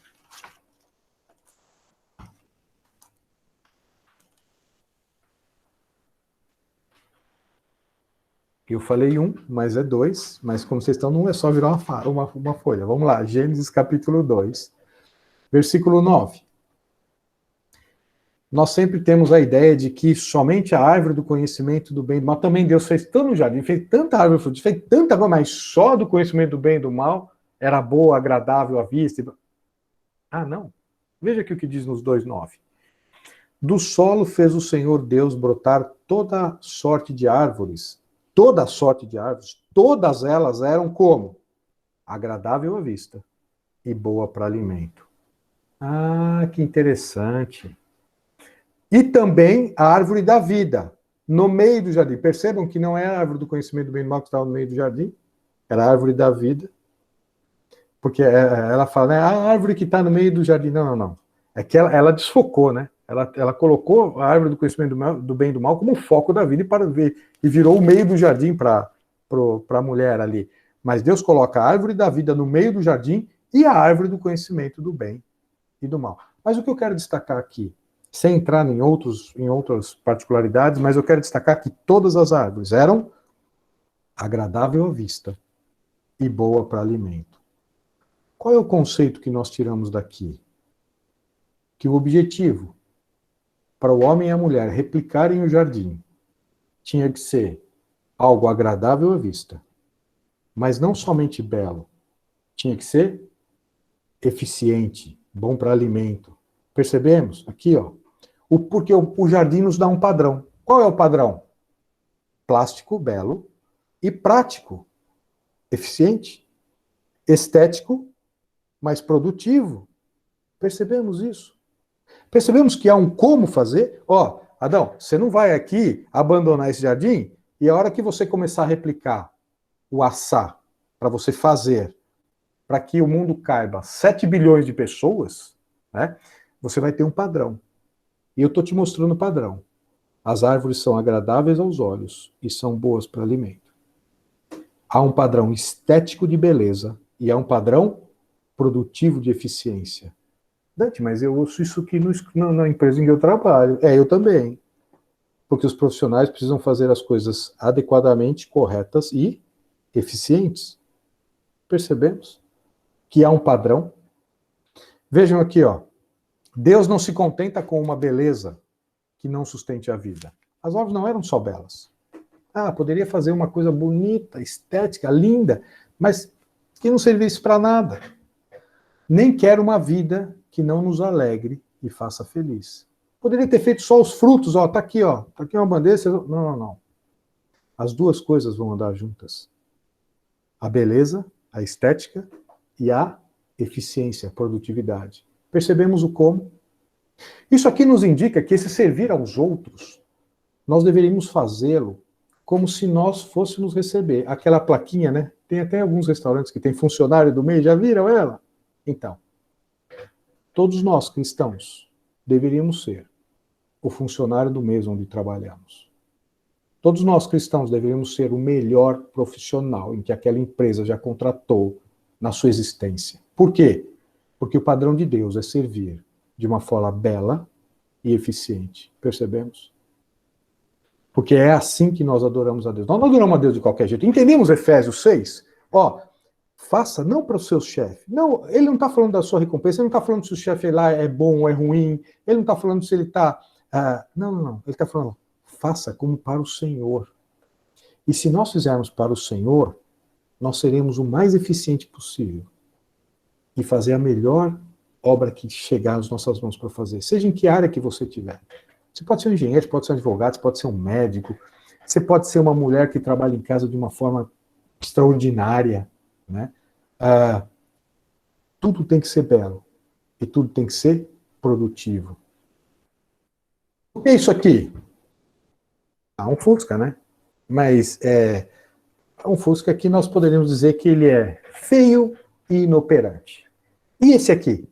Eu falei 1, mas é 2, mas como vocês estão, não é só virar uma folha. Vamos lá, Gênesis capítulo 2, versículo 9. Nós sempre temos a ideia de que somente a árvore do conhecimento do bem e do mal, também Deus fez tanto no jardim, fez tanta árvore frutífera, fez tanta coisa, mas só do conhecimento do bem e do mal era boa, agradável à vista. Não. Veja aqui o que diz nos 2:9. Do solo fez o Senhor Deus brotar toda sorte de árvores, todas elas eram como? Agradável à vista e boa para alimento. Que interessante. E também a árvore da vida, no meio do jardim. Percebam que não é a árvore do conhecimento do bem e do mal que estava no meio do jardim, era a árvore da vida. Porque ela fala, né, a árvore que está no meio do jardim. Não. É que ela desfocou, né? Ela colocou a árvore do conhecimento do bem e do mal como o foco da vida e virou o meio do jardim para a mulher ali. Mas Deus coloca a árvore da vida no meio do jardim e a árvore do conhecimento do bem e do mal. Mas o que eu quero destacar aqui, sem entrar em outras particularidades, mas eu quero destacar que todas as árvores eram agradável à vista e boa para alimento. Qual é o conceito que nós tiramos daqui? Que o objetivo para o homem e a mulher replicarem o jardim tinha que ser algo agradável à vista, mas não somente belo, tinha que ser eficiente, bom para alimento. Percebemos? Aqui, ó. Porque o jardim nos dá um padrão. Qual é o padrão? Plástico, belo, e prático, eficiente, estético, mas produtivo. Percebemos isso? Percebemos que há um como fazer? Adão, você não vai aqui abandonar esse jardim e a hora que você começar a replicar o assar para você fazer, para que o mundo caiba 7 bilhões de pessoas, né, você vai ter um padrão. E eu estou te mostrando o padrão. As árvores são agradáveis aos olhos e são boas para alimento. Há um padrão estético de beleza e há um padrão produtivo de eficiência. Dante, mas eu ouço isso aqui na empresa em que eu trabalho. Eu também. Porque os profissionais precisam fazer as coisas adequadamente corretas e eficientes. Percebemos que há um padrão. Vejam aqui, ó. Deus não se contenta com uma beleza que não sustente a vida. As árvores não eram só belas. Poderia fazer uma coisa bonita, estética, linda, mas que não servisse para nada. Nem quer uma vida que não nos alegre e faça feliz. Poderia ter feito só os frutos, ó, tá aqui uma bandeja. Não, não, não. As duas coisas vão andar juntas. A beleza, a estética e a eficiência, a produtividade. Percebemos o como? Isso aqui nos indica que esse servir aos outros, nós deveríamos fazê-lo como se nós fôssemos receber. Aquela plaquinha, né? Tem até alguns restaurantes que tem funcionário do mês, já viram ela? Então, todos nós cristãos deveríamos ser o funcionário do mês onde trabalhamos. Todos nós cristãos deveríamos ser o melhor profissional em que aquela empresa já contratou na sua existência. Por quê? Porque o padrão de Deus é servir de uma forma bela e eficiente. Percebemos? Porque é assim que nós adoramos a Deus. Nós não adoramos a Deus de qualquer jeito. Entendemos Efésios 6? Ó, faça não para o seu chefe. Não, ele não está falando da sua recompensa, ele não está falando se o chefe lá é bom ou é ruim, ele não está falando se ele está... não, não, não. Ele está falando, faça como para o Senhor. E se nós fizermos para o Senhor, nós seremos o mais eficiente possível. E fazer a melhor obra que chegar às nossas mãos para fazer. Seja em que área que você tiver. Você pode ser um engenheiro, você pode ser um advogado, você pode ser um médico, você pode ser uma mulher que trabalha em casa de uma forma extraordinária, né? Tudo tem que ser belo e tudo tem que ser produtivo. O que é isso aqui? Um Fusca, né? Mas um Fusca que nós poderíamos dizer que ele é feio e inoperante. E esse aqui?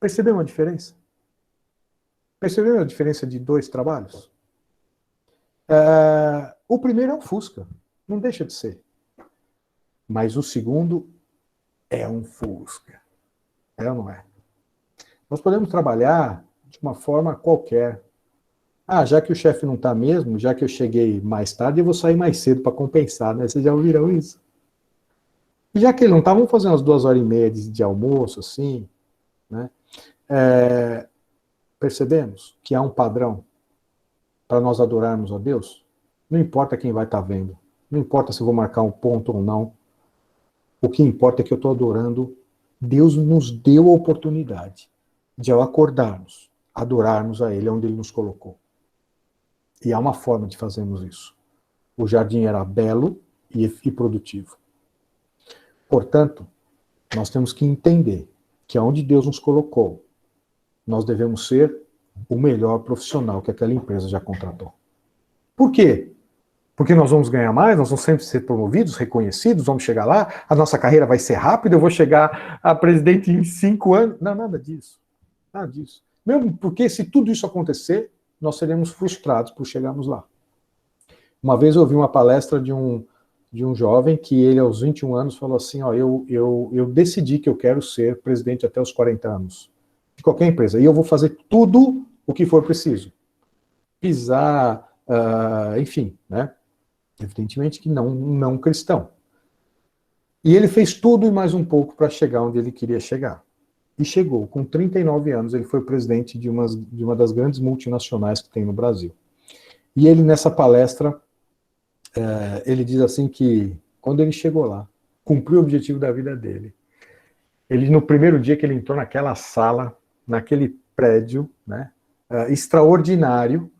Percebeu uma diferença? Percebeu a diferença de dois trabalhos? O primeiro é um Fusca, não deixa de ser. Mas o segundo é um Fusca. É ou não é? Nós podemos trabalhar de uma forma qualquer. Já que o chefe não está mesmo, já que eu cheguei mais tarde, eu vou sair mais cedo para compensar, né? Vocês já ouviram isso? E já que ele não está, vamos fazer umas 2h30 de almoço, assim, né? Percebemos que há um padrão para nós adorarmos a Deus? Não importa quem vai estar vendo, não importa se eu vou marcar um ponto ou não, o que importa é que eu estou adorando. Deus nos deu a oportunidade de, ao acordarmos, adorarmos a Ele onde Ele nos colocou. E há uma forma de fazermos isso. O jardim era belo e produtivo. Portanto, nós temos que entender que aonde Deus nos colocou, nós devemos ser o melhor profissional que aquela empresa já contratou. Por quê? Porque nós vamos ganhar mais, nós vamos sempre ser promovidos, reconhecidos, vamos chegar lá, a nossa carreira vai ser rápida, eu vou chegar a presidente em 5 anos. Não, nada disso. Nada disso. Mesmo porque se tudo isso acontecer, nós seremos frustrados por chegarmos lá. Uma vez eu ouvi uma palestra de um jovem que ele, aos 21 anos, falou assim, eu decidi que eu quero ser presidente até os 40 anos. De qualquer empresa. E eu vou fazer tudo o que for preciso. Pisar, enfim, né? Evidentemente que não cristão. E ele fez tudo e mais um pouco para chegar onde ele queria chegar. E chegou. Com 39 anos, ele foi presidente de uma das grandes multinacionais que tem no Brasil. E ele, nessa palestra, ele diz assim que, quando ele chegou lá, cumpriu o objetivo da vida dele. Ele, no primeiro dia que ele entrou naquela sala, naquele prédio, né, extraordinário,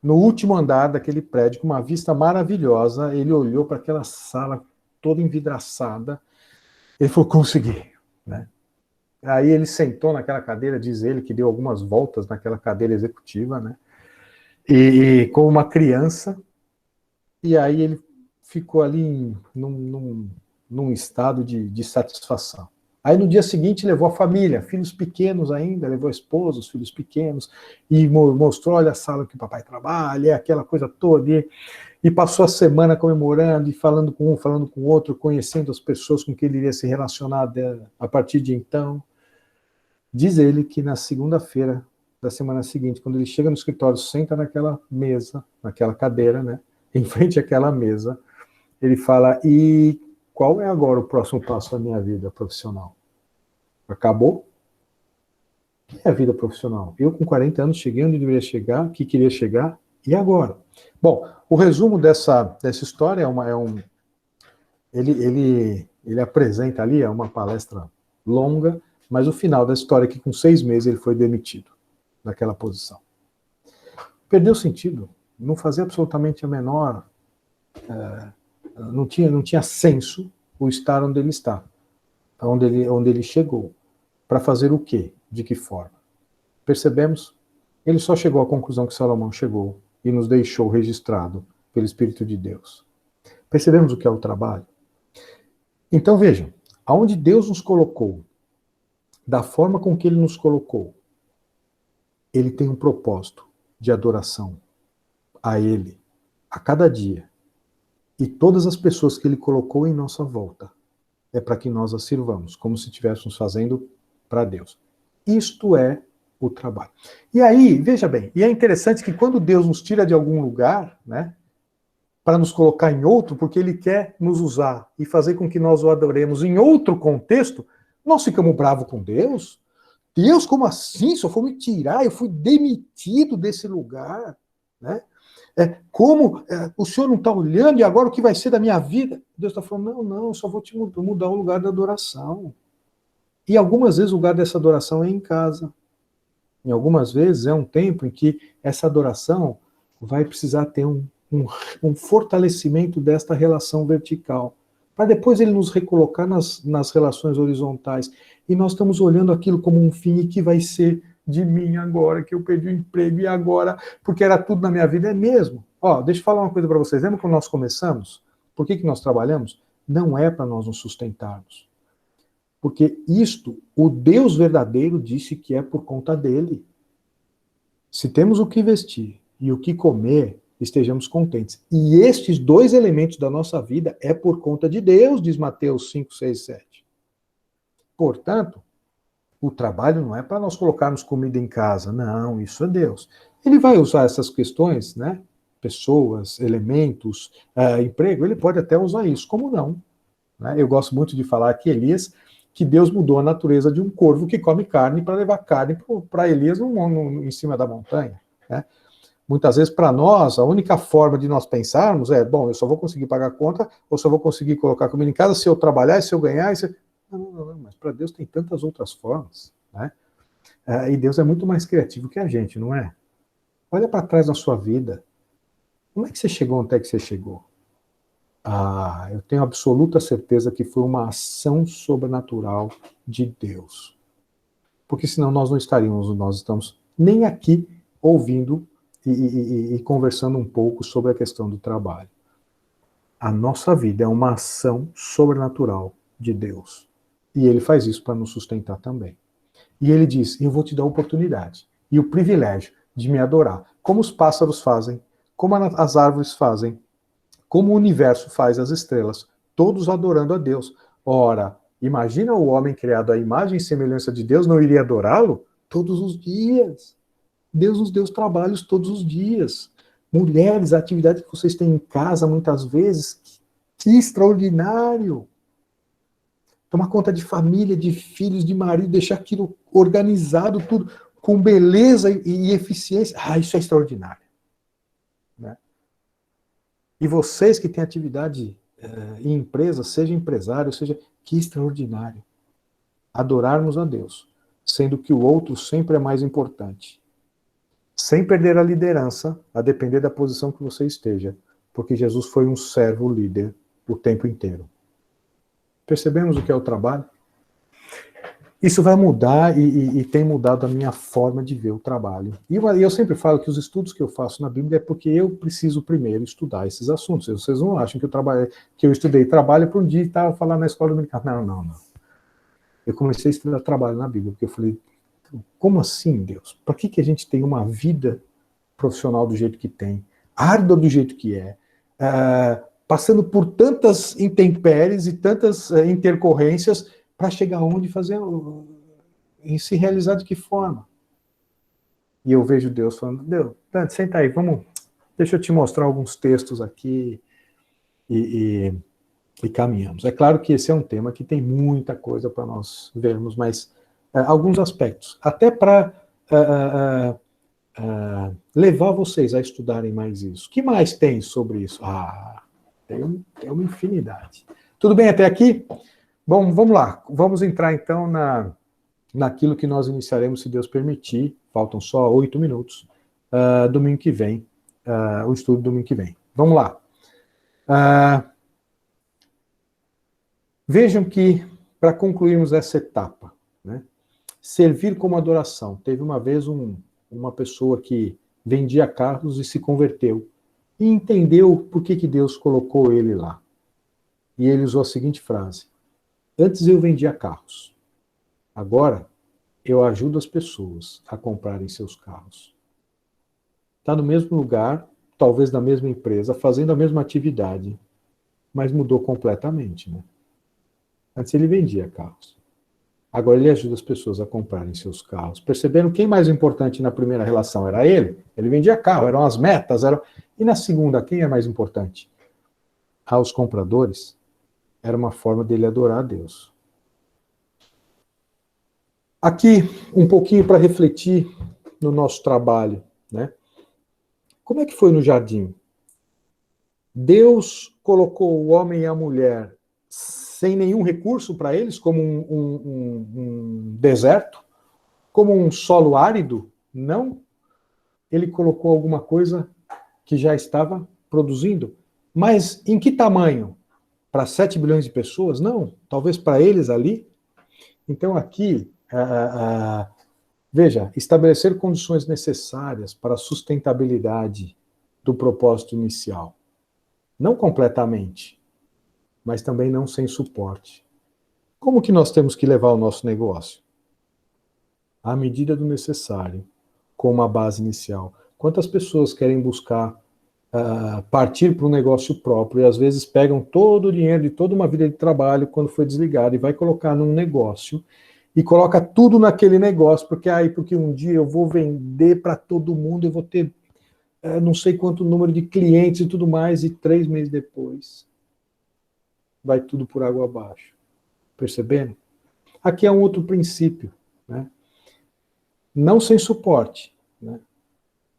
no último andar daquele prédio, com uma vista maravilhosa, ele olhou para aquela sala toda envidraçada, ele falou, consegui, né? Aí ele sentou naquela cadeira, diz ele, que deu algumas voltas naquela cadeira executiva, né? E com uma criança, e aí ele ficou ali num estado de satisfação. Aí no dia seguinte levou a família, filhos pequenos ainda, levou a esposa, os filhos pequenos, e mostrou, olha a sala que o papai trabalha, aquela coisa toda, e passou a semana comemorando, e falando com um, falando com o outro, conhecendo as pessoas com quem ele iria se relacionar a partir de então. Diz ele que na segunda-feira da semana seguinte, quando ele chega no escritório, senta naquela mesa, naquela cadeira, né, em frente àquela mesa, ele fala, e qual é agora o próximo passo da minha vida profissional? Acabou? O que é a vida profissional? Eu, com 40 anos, cheguei onde deveria chegar, que queria chegar, e agora? Bom, o resumo dessa história ele apresenta ali, uma palestra longa, mas o final da história é que com 6 meses ele foi demitido. naquela posição. Perdeu sentido, não fazia absolutamente a menor... não tinha senso o estar onde ele está, onde ele chegou. Para fazer o quê? De que forma? Percebemos? Ele só chegou à conclusão que Salomão chegou e nos deixou registrado pelo Espírito de Deus. Percebemos o que é o trabalho? Então vejam, aonde Deus nos colocou, da forma com que Ele nos colocou, Ele tem um propósito de adoração a Ele, a cada dia. E todas as pessoas que Ele colocou em nossa volta, é para que nós as sirvamos, como se estivéssemos fazendo para Deus. Isto é o trabalho. E aí, veja bem, e é interessante que quando Deus nos tira de algum lugar, né, para nos colocar em outro, porque Ele quer nos usar e fazer com que nós o adoremos em outro contexto, nós ficamos bravos com Deus. Deus, como assim? Só foi me tirar, eu fui demitido desse lugar, né? O senhor não está olhando e agora o que vai ser da minha vida? Deus está falando, não, eu só vou te mudar o lugar da adoração. E algumas vezes o lugar dessa adoração é em casa. E algumas vezes é um tempo em que essa adoração vai precisar ter um fortalecimento desta relação vertical, para depois ele nos recolocar nas relações horizontais. E nós estamos olhando aquilo como um fim, e que vai ser de mim agora, que eu perdi o emprego, e agora, porque era tudo na minha vida, é mesmo. Deixa eu falar uma coisa para vocês, lembra quando nós começamos? Por que nós trabalhamos? Não é para nós nos sustentarmos. Porque isto, o Deus verdadeiro disse que é por conta dele. Se temos o que vestir e o que comer, estejamos contentes. E estes dois elementos da nossa vida é por conta de Deus, diz Mateus 5, 6, 7. Portanto, o trabalho não é para nós colocarmos comida em casa, não, isso é Deus. Ele vai usar essas questões, né? Pessoas, elementos, emprego, ele pode até usar isso, como não? Né? Eu gosto muito de falar que Elias, que Deus mudou a natureza de um corvo que come carne para levar carne para Elias em cima da montanha. Né? Muitas vezes, para nós, a única forma de nós pensarmos é, eu só vou conseguir pagar a conta, ou só vou conseguir colocar comida em casa se eu trabalhar, se eu ganhar. Não, mas para Deus tem tantas outras formas. Né? E Deus é muito mais criativo que a gente, não é? Olha para trás na sua vida. Como é que você chegou até que você chegou? Eu tenho absoluta certeza que foi uma ação sobrenatural de Deus. Porque senão nós não estaríamos, nós estamos nem aqui ouvindo e conversando um pouco sobre a questão do trabalho. A nossa vida é uma ação sobrenatural de Deus. E Ele faz isso para nos sustentar também. E Ele diz, eu vou te dar a oportunidade e o privilégio de me adorar. Como os pássaros fazem, como as árvores fazem, como o universo faz as estrelas, todos adorando a Deus. Ora, imagina o homem criado à imagem e semelhança de Deus, não iria adorá-lo? Todos os dias. Deus nos deu os trabalhos todos os dias. Mulheres, a atividade que vocês têm em casa, muitas vezes, que extraordinário. Tomar conta de família, de filhos, de marido, deixar aquilo organizado, tudo com beleza e eficiência. Isso é extraordinário. Né? E vocês que têm atividade em empresa, seja empresário, seja, que extraordinário. Adorarmos a Deus, sendo que o outro sempre é mais importante. Sem perder a liderança, a depender da posição que você esteja, porque Jesus foi um servo líder o tempo inteiro. Percebemos o que é o trabalho? Isso vai mudar e tem mudado a minha forma de ver o trabalho. E eu sempre falo que os estudos que eu faço na Bíblia é porque eu preciso primeiro estudar esses assuntos. Vocês não acham que eu estudei trabalho para um dia e estava falando na escola dominical. Não. Eu comecei a estudar trabalho na Bíblia, porque eu falei, como assim, Deus? Por que a gente tem uma vida profissional do jeito que tem, árdua do jeito que é, passando por tantas intempéries e tantas intercorrências para chegar onde fazer, e se realizar de que forma? E eu vejo Deus falando, Deus, Dante, senta aí, deixa eu te mostrar alguns textos aqui e caminhamos. É claro que esse é um tema que tem muita coisa para nós vermos, mas alguns aspectos, até para levar vocês a estudarem mais isso. O que mais tem sobre isso? Tem uma infinidade. Tudo bem até aqui? Bom, vamos lá. Vamos entrar então naquilo que nós iniciaremos, se Deus permitir, faltam só 8 minutos, domingo que vem, o estudo domingo que vem. Vamos lá. Vejam que, para concluirmos essa etapa, né, servir como adoração. Teve uma vez uma pessoa que vendia carros e se converteu, e entendeu por que Deus colocou ele lá. E ele usou a seguinte frase: antes eu vendia carros, agora eu ajudo as pessoas a comprarem seus carros. Está no mesmo lugar, talvez na mesma empresa, fazendo a mesma atividade, mas mudou completamente, né? Antes ele vendia carros, agora ele ajuda as pessoas a comprarem seus carros. Perceberam quem mais importante na primeira relação? Era ele? Ele vendia carro, eram as metas, E na segunda, quem é mais importante? Aos compradores, era uma forma dele adorar a Deus. Aqui, um pouquinho para refletir no nosso trabalho, né? Como é que foi no jardim? Deus colocou o homem e a mulher sem nenhum recurso para eles, como um deserto, como um solo árido? Não. Ele colocou alguma coisa que já estava produzindo. Mas em que tamanho? Para 7 bilhões de pessoas? Não. Talvez para eles ali. Então aqui, veja, estabelecer condições necessárias para a sustentabilidade do propósito inicial. Não completamente, mas também não sem suporte. Como que nós temos que levar o nosso negócio? À medida do necessário, com uma base inicial. Quantas pessoas querem buscar partir para um negócio próprio e às vezes pegam todo o dinheiro de toda uma vida de trabalho quando foi desligado e vai colocar num negócio e coloca tudo naquele negócio, porque um dia eu vou vender para todo mundo, eu vou ter não sei quanto número de clientes e tudo mais, e 3 meses depois vai tudo por água abaixo. Percebendo? Aqui é um outro princípio, né? Não sem suporte, né?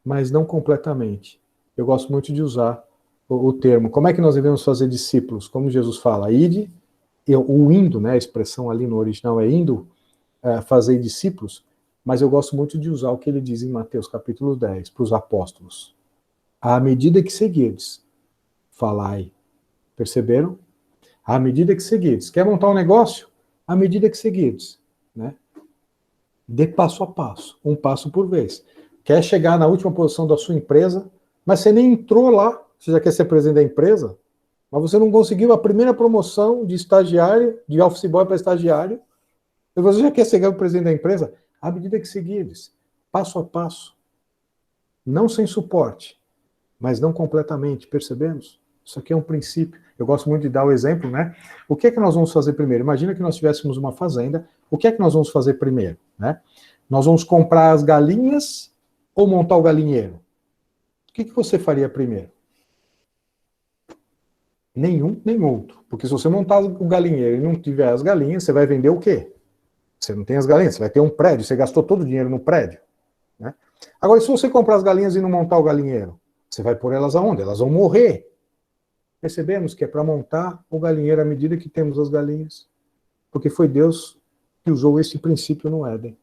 Mas não completamente. Eu gosto muito de usar o termo. Como é que nós devemos fazer discípulos? Como Jesus fala, ide, o indo, né? A expressão ali no original é indo, fazer discípulos, mas eu gosto muito de usar o que ele diz em Mateus capítulo 10, para os apóstolos. À medida que seguirdes, falai. Perceberam? À medida que seguirdes. Quer montar um negócio? À medida que seguirdes, né? Dê passo a passo, um passo por vez. Quer chegar na última posição da sua empresa, mas você nem entrou lá, você já quer ser presidente da empresa, mas você não conseguiu a primeira promoção de estagiário, de office boy para estagiário, e você já quer chegar o presidente da empresa? À medida que seguires, passo a passo. Não sem suporte, mas não completamente, percebemos? Isso aqui é um princípio. Eu gosto muito de dar o exemplo, né? O que é que nós vamos fazer primeiro? Imagina que nós tivéssemos uma fazenda, o que é que nós vamos fazer primeiro, né? Nós vamos comprar as galinhas ou montar o galinheiro? O que você faria primeiro? Nenhum, nem outro. Porque se você montar o galinheiro e não tiver as galinhas, você vai vender o quê? Você não tem as galinhas, você vai ter um prédio, você gastou todo o dinheiro no prédio, né? Agora, se você comprar as galinhas e não montar o galinheiro, você vai pôr elas aonde? Elas vão morrer. Percebemos que é para montar o galinheiro à medida que temos as galinhas. Porque foi Deus que usou esse princípio no Éden.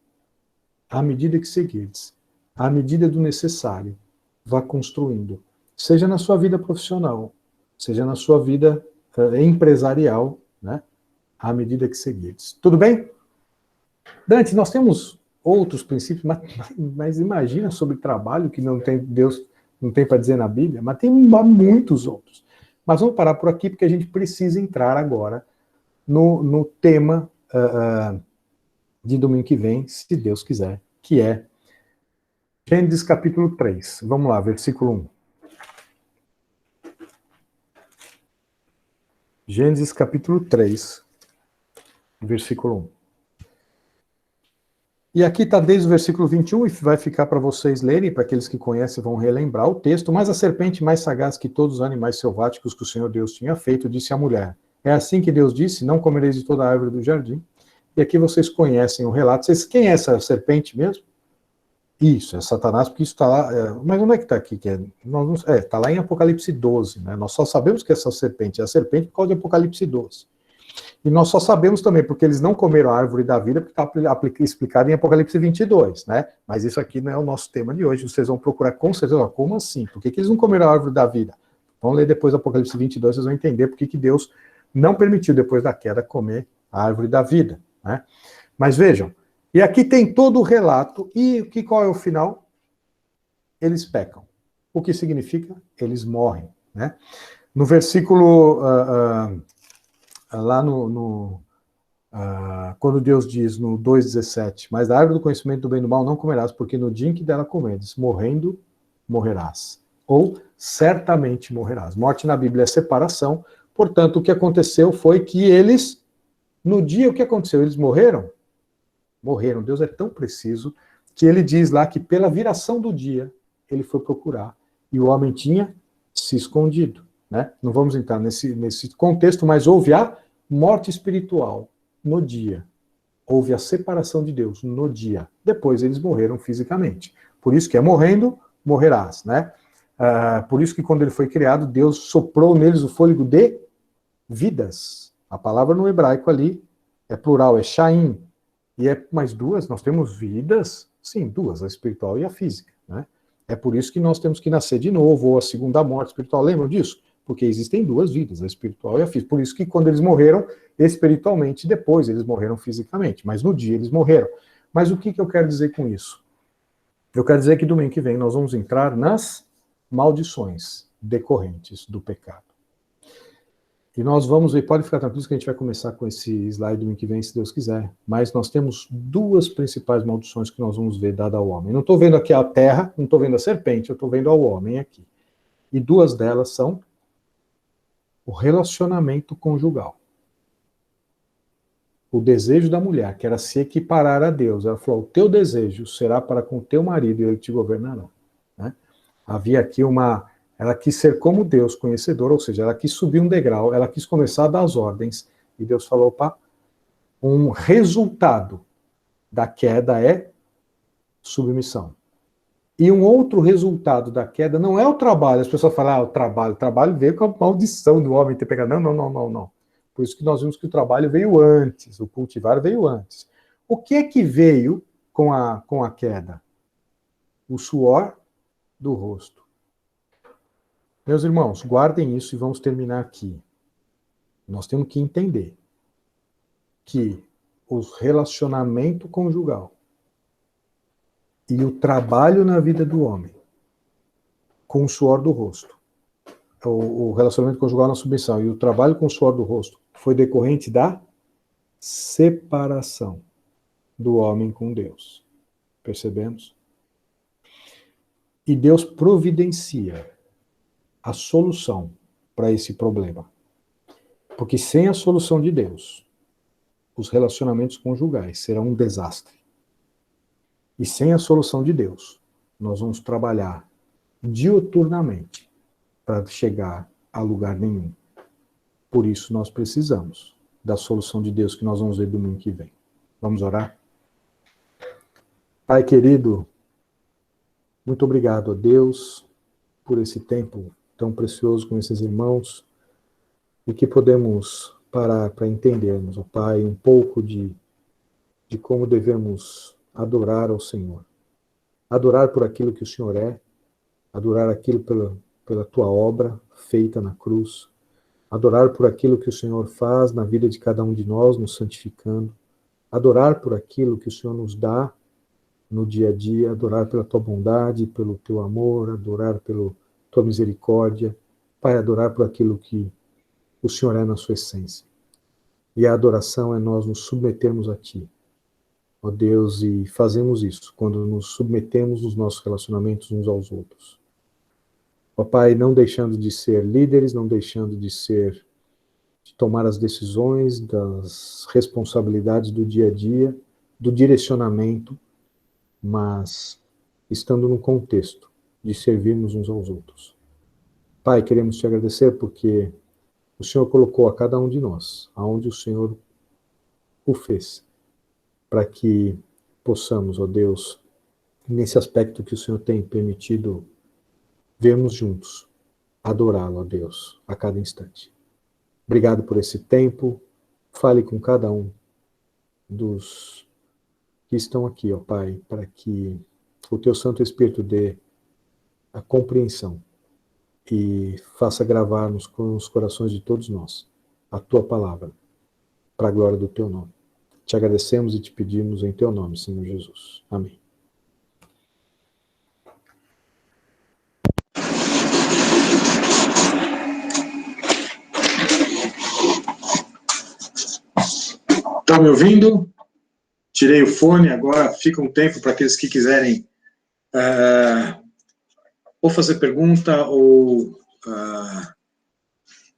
À medida que seguirdes, à medida do necessário, vá construindo. Seja na sua vida profissional, seja na sua vida empresarial, né? À medida que seguirdes. Tudo bem? Dante, nós temos outros princípios, mas imagina sobre trabalho que não tem, Deus não tem para dizer na Bíblia, mas tem muitos outros. Mas vamos parar por aqui, porque a gente precisa entrar agora no tema de domingo que vem, se Deus quiser, que é Gênesis capítulo 3. Vamos lá, versículo 1. Gênesis capítulo 3, versículo 1. E aqui está desde o versículo 21, e vai ficar para vocês lerem, para aqueles que conhecem vão relembrar o texto. Mas a serpente mais sagaz que todos os animais selváticos que o Senhor Deus tinha feito, disse à mulher: é assim que Deus disse, não comereis de toda a árvore do jardim. E aqui vocês conhecem o relato. Quem é essa serpente mesmo? Isso, é Satanás, porque isso está lá. Mas onde é que está aqui? Está lá em Apocalipse 12. Né? Nós só sabemos que essa serpente é a serpente por causa de Apocalipse 12. E nós só sabemos também porque eles não comeram a árvore da vida, porque está explicado em Apocalipse 22, né? Mas isso aqui não é o nosso tema de hoje. Vocês vão procurar com certeza, como assim? Por que eles não comeram a árvore da vida? Vamos ler depois Apocalipse 22, vocês vão entender por que Deus não permitiu, depois da queda, comer a árvore da vida, né? Mas vejam, e aqui tem todo o relato, e qual é o final? Eles pecam. O que significa? Eles morrem, né? No versículo, lá quando Deus diz no 2,17, mas da árvore do conhecimento do bem e do mal não comerás, porque no dia em que dela comeres, morrendo, morrerás. Ou certamente morrerás. Morte na Bíblia é separação, portanto, o que aconteceu foi que eles, no dia, o que aconteceu? Eles morreram? Morreram. Deus é tão preciso que ele diz lá que pela viração do dia, ele foi procurar, e o homem tinha se escondido, né? Não vamos entrar nesse contexto, mas houve a morte espiritual no dia. Houve a separação de Deus no dia. Depois eles morreram fisicamente. Por isso que é morrendo, morrerás, né? Por isso que quando ele foi criado, Deus soprou neles o fôlego de vidas. A palavra no hebraico ali é plural, é shaim. E é mais duas, nós temos vidas, sim, duas, a espiritual e a física, né? É por isso que nós temos que nascer de novo, ou a segunda morte espiritual, lembram disso? Porque existem duas vidas, a espiritual e a física. Por isso que quando eles morreram espiritualmente, depois eles morreram fisicamente, mas no dia eles morreram. Mas o que eu quero dizer com isso? Eu quero dizer que domingo que vem nós vamos entrar nas maldições decorrentes do pecado. E nós vamos ver, pode ficar tranquilo que a gente vai começar com esse slide domingo que vem, se Deus quiser. Mas nós temos duas principais maldições que nós vamos ver dada ao homem. Não estou vendo aqui a terra, não estou vendo a serpente, eu estou vendo ao homem aqui. E duas delas são o relacionamento conjugal. O desejo da mulher, que era se equiparar a Deus. Ela falou, o teu desejo será para com o teu marido e ele te governará. Né? Havia aqui ela quis ser como Deus, conhecedor, ou seja, ela quis subir um degrau, ela quis começar a dar as ordens, e Deus falou, opa, um resultado da queda é submissão. E um outro resultado da queda não é o trabalho, as pessoas falam, o trabalho veio com a maldição do homem ter pecado. Não. Por isso que nós vimos que o trabalho veio antes, o cultivar veio antes. O que é que veio com a queda? O suor do rosto. Meus irmãos, guardem isso e vamos terminar aqui. Nós temos que entender que o relacionamento conjugal e o trabalho na vida do homem com o suor do rosto, o relacionamento conjugal na submissão e o trabalho com o suor do rosto foi decorrente da separação do homem com Deus. Percebemos? E Deus providencia a solução para esse problema. Porque sem a solução de Deus, os relacionamentos conjugais serão um desastre. E sem a solução de Deus, nós vamos trabalhar diuturnamente para chegar a lugar nenhum. Por isso nós precisamos da solução de Deus que nós vamos ver domingo que vem. Vamos orar? Pai querido, muito obrigado a Deus por esse tempo tão precioso com esses irmãos e que podemos parar para entendermos, ó Pai, um pouco de como devemos adorar ao Senhor. Adorar por aquilo que o Senhor é, adorar aquilo pela tua obra feita na cruz, adorar por aquilo que o Senhor faz na vida de cada um de nós, nos santificando, adorar por aquilo que o Senhor nos dá no dia a dia, adorar pela tua bondade, pelo teu amor, adorar pela tua misericórdia, Pai, adorar por aquilo que o Senhor é na sua essência. E a adoração é nós nos submetermos a Ti, ó Deus, e fazemos isso quando nos submetemos nos nossos relacionamentos uns aos outros. Ó Pai, não deixando de ser líderes, não deixando de tomar as decisões, das responsabilidades do dia a dia, do direcionamento, mas estando no contexto de servirmos uns aos outros. Pai, queremos te agradecer porque o Senhor colocou a cada um de nós, aonde o Senhor o fez, para que possamos, ó Deus, nesse aspecto que o Senhor tem permitido vermos juntos, adorá-lo, ó Deus, a cada instante. Obrigado por esse tempo, Fale com cada um dos que estão aqui, ó Pai, para que o Teu Santo Espírito dê a compreensão e faça gravar nos corações de todos nós a Tua palavra, para a glória do Teu nome. Te agradecemos e te pedimos em Teu nome, Senhor Jesus. Amém. Estão me ouvindo? Tirei o fone, agora fica um tempo para aqueles que quiserem ou fazer pergunta ou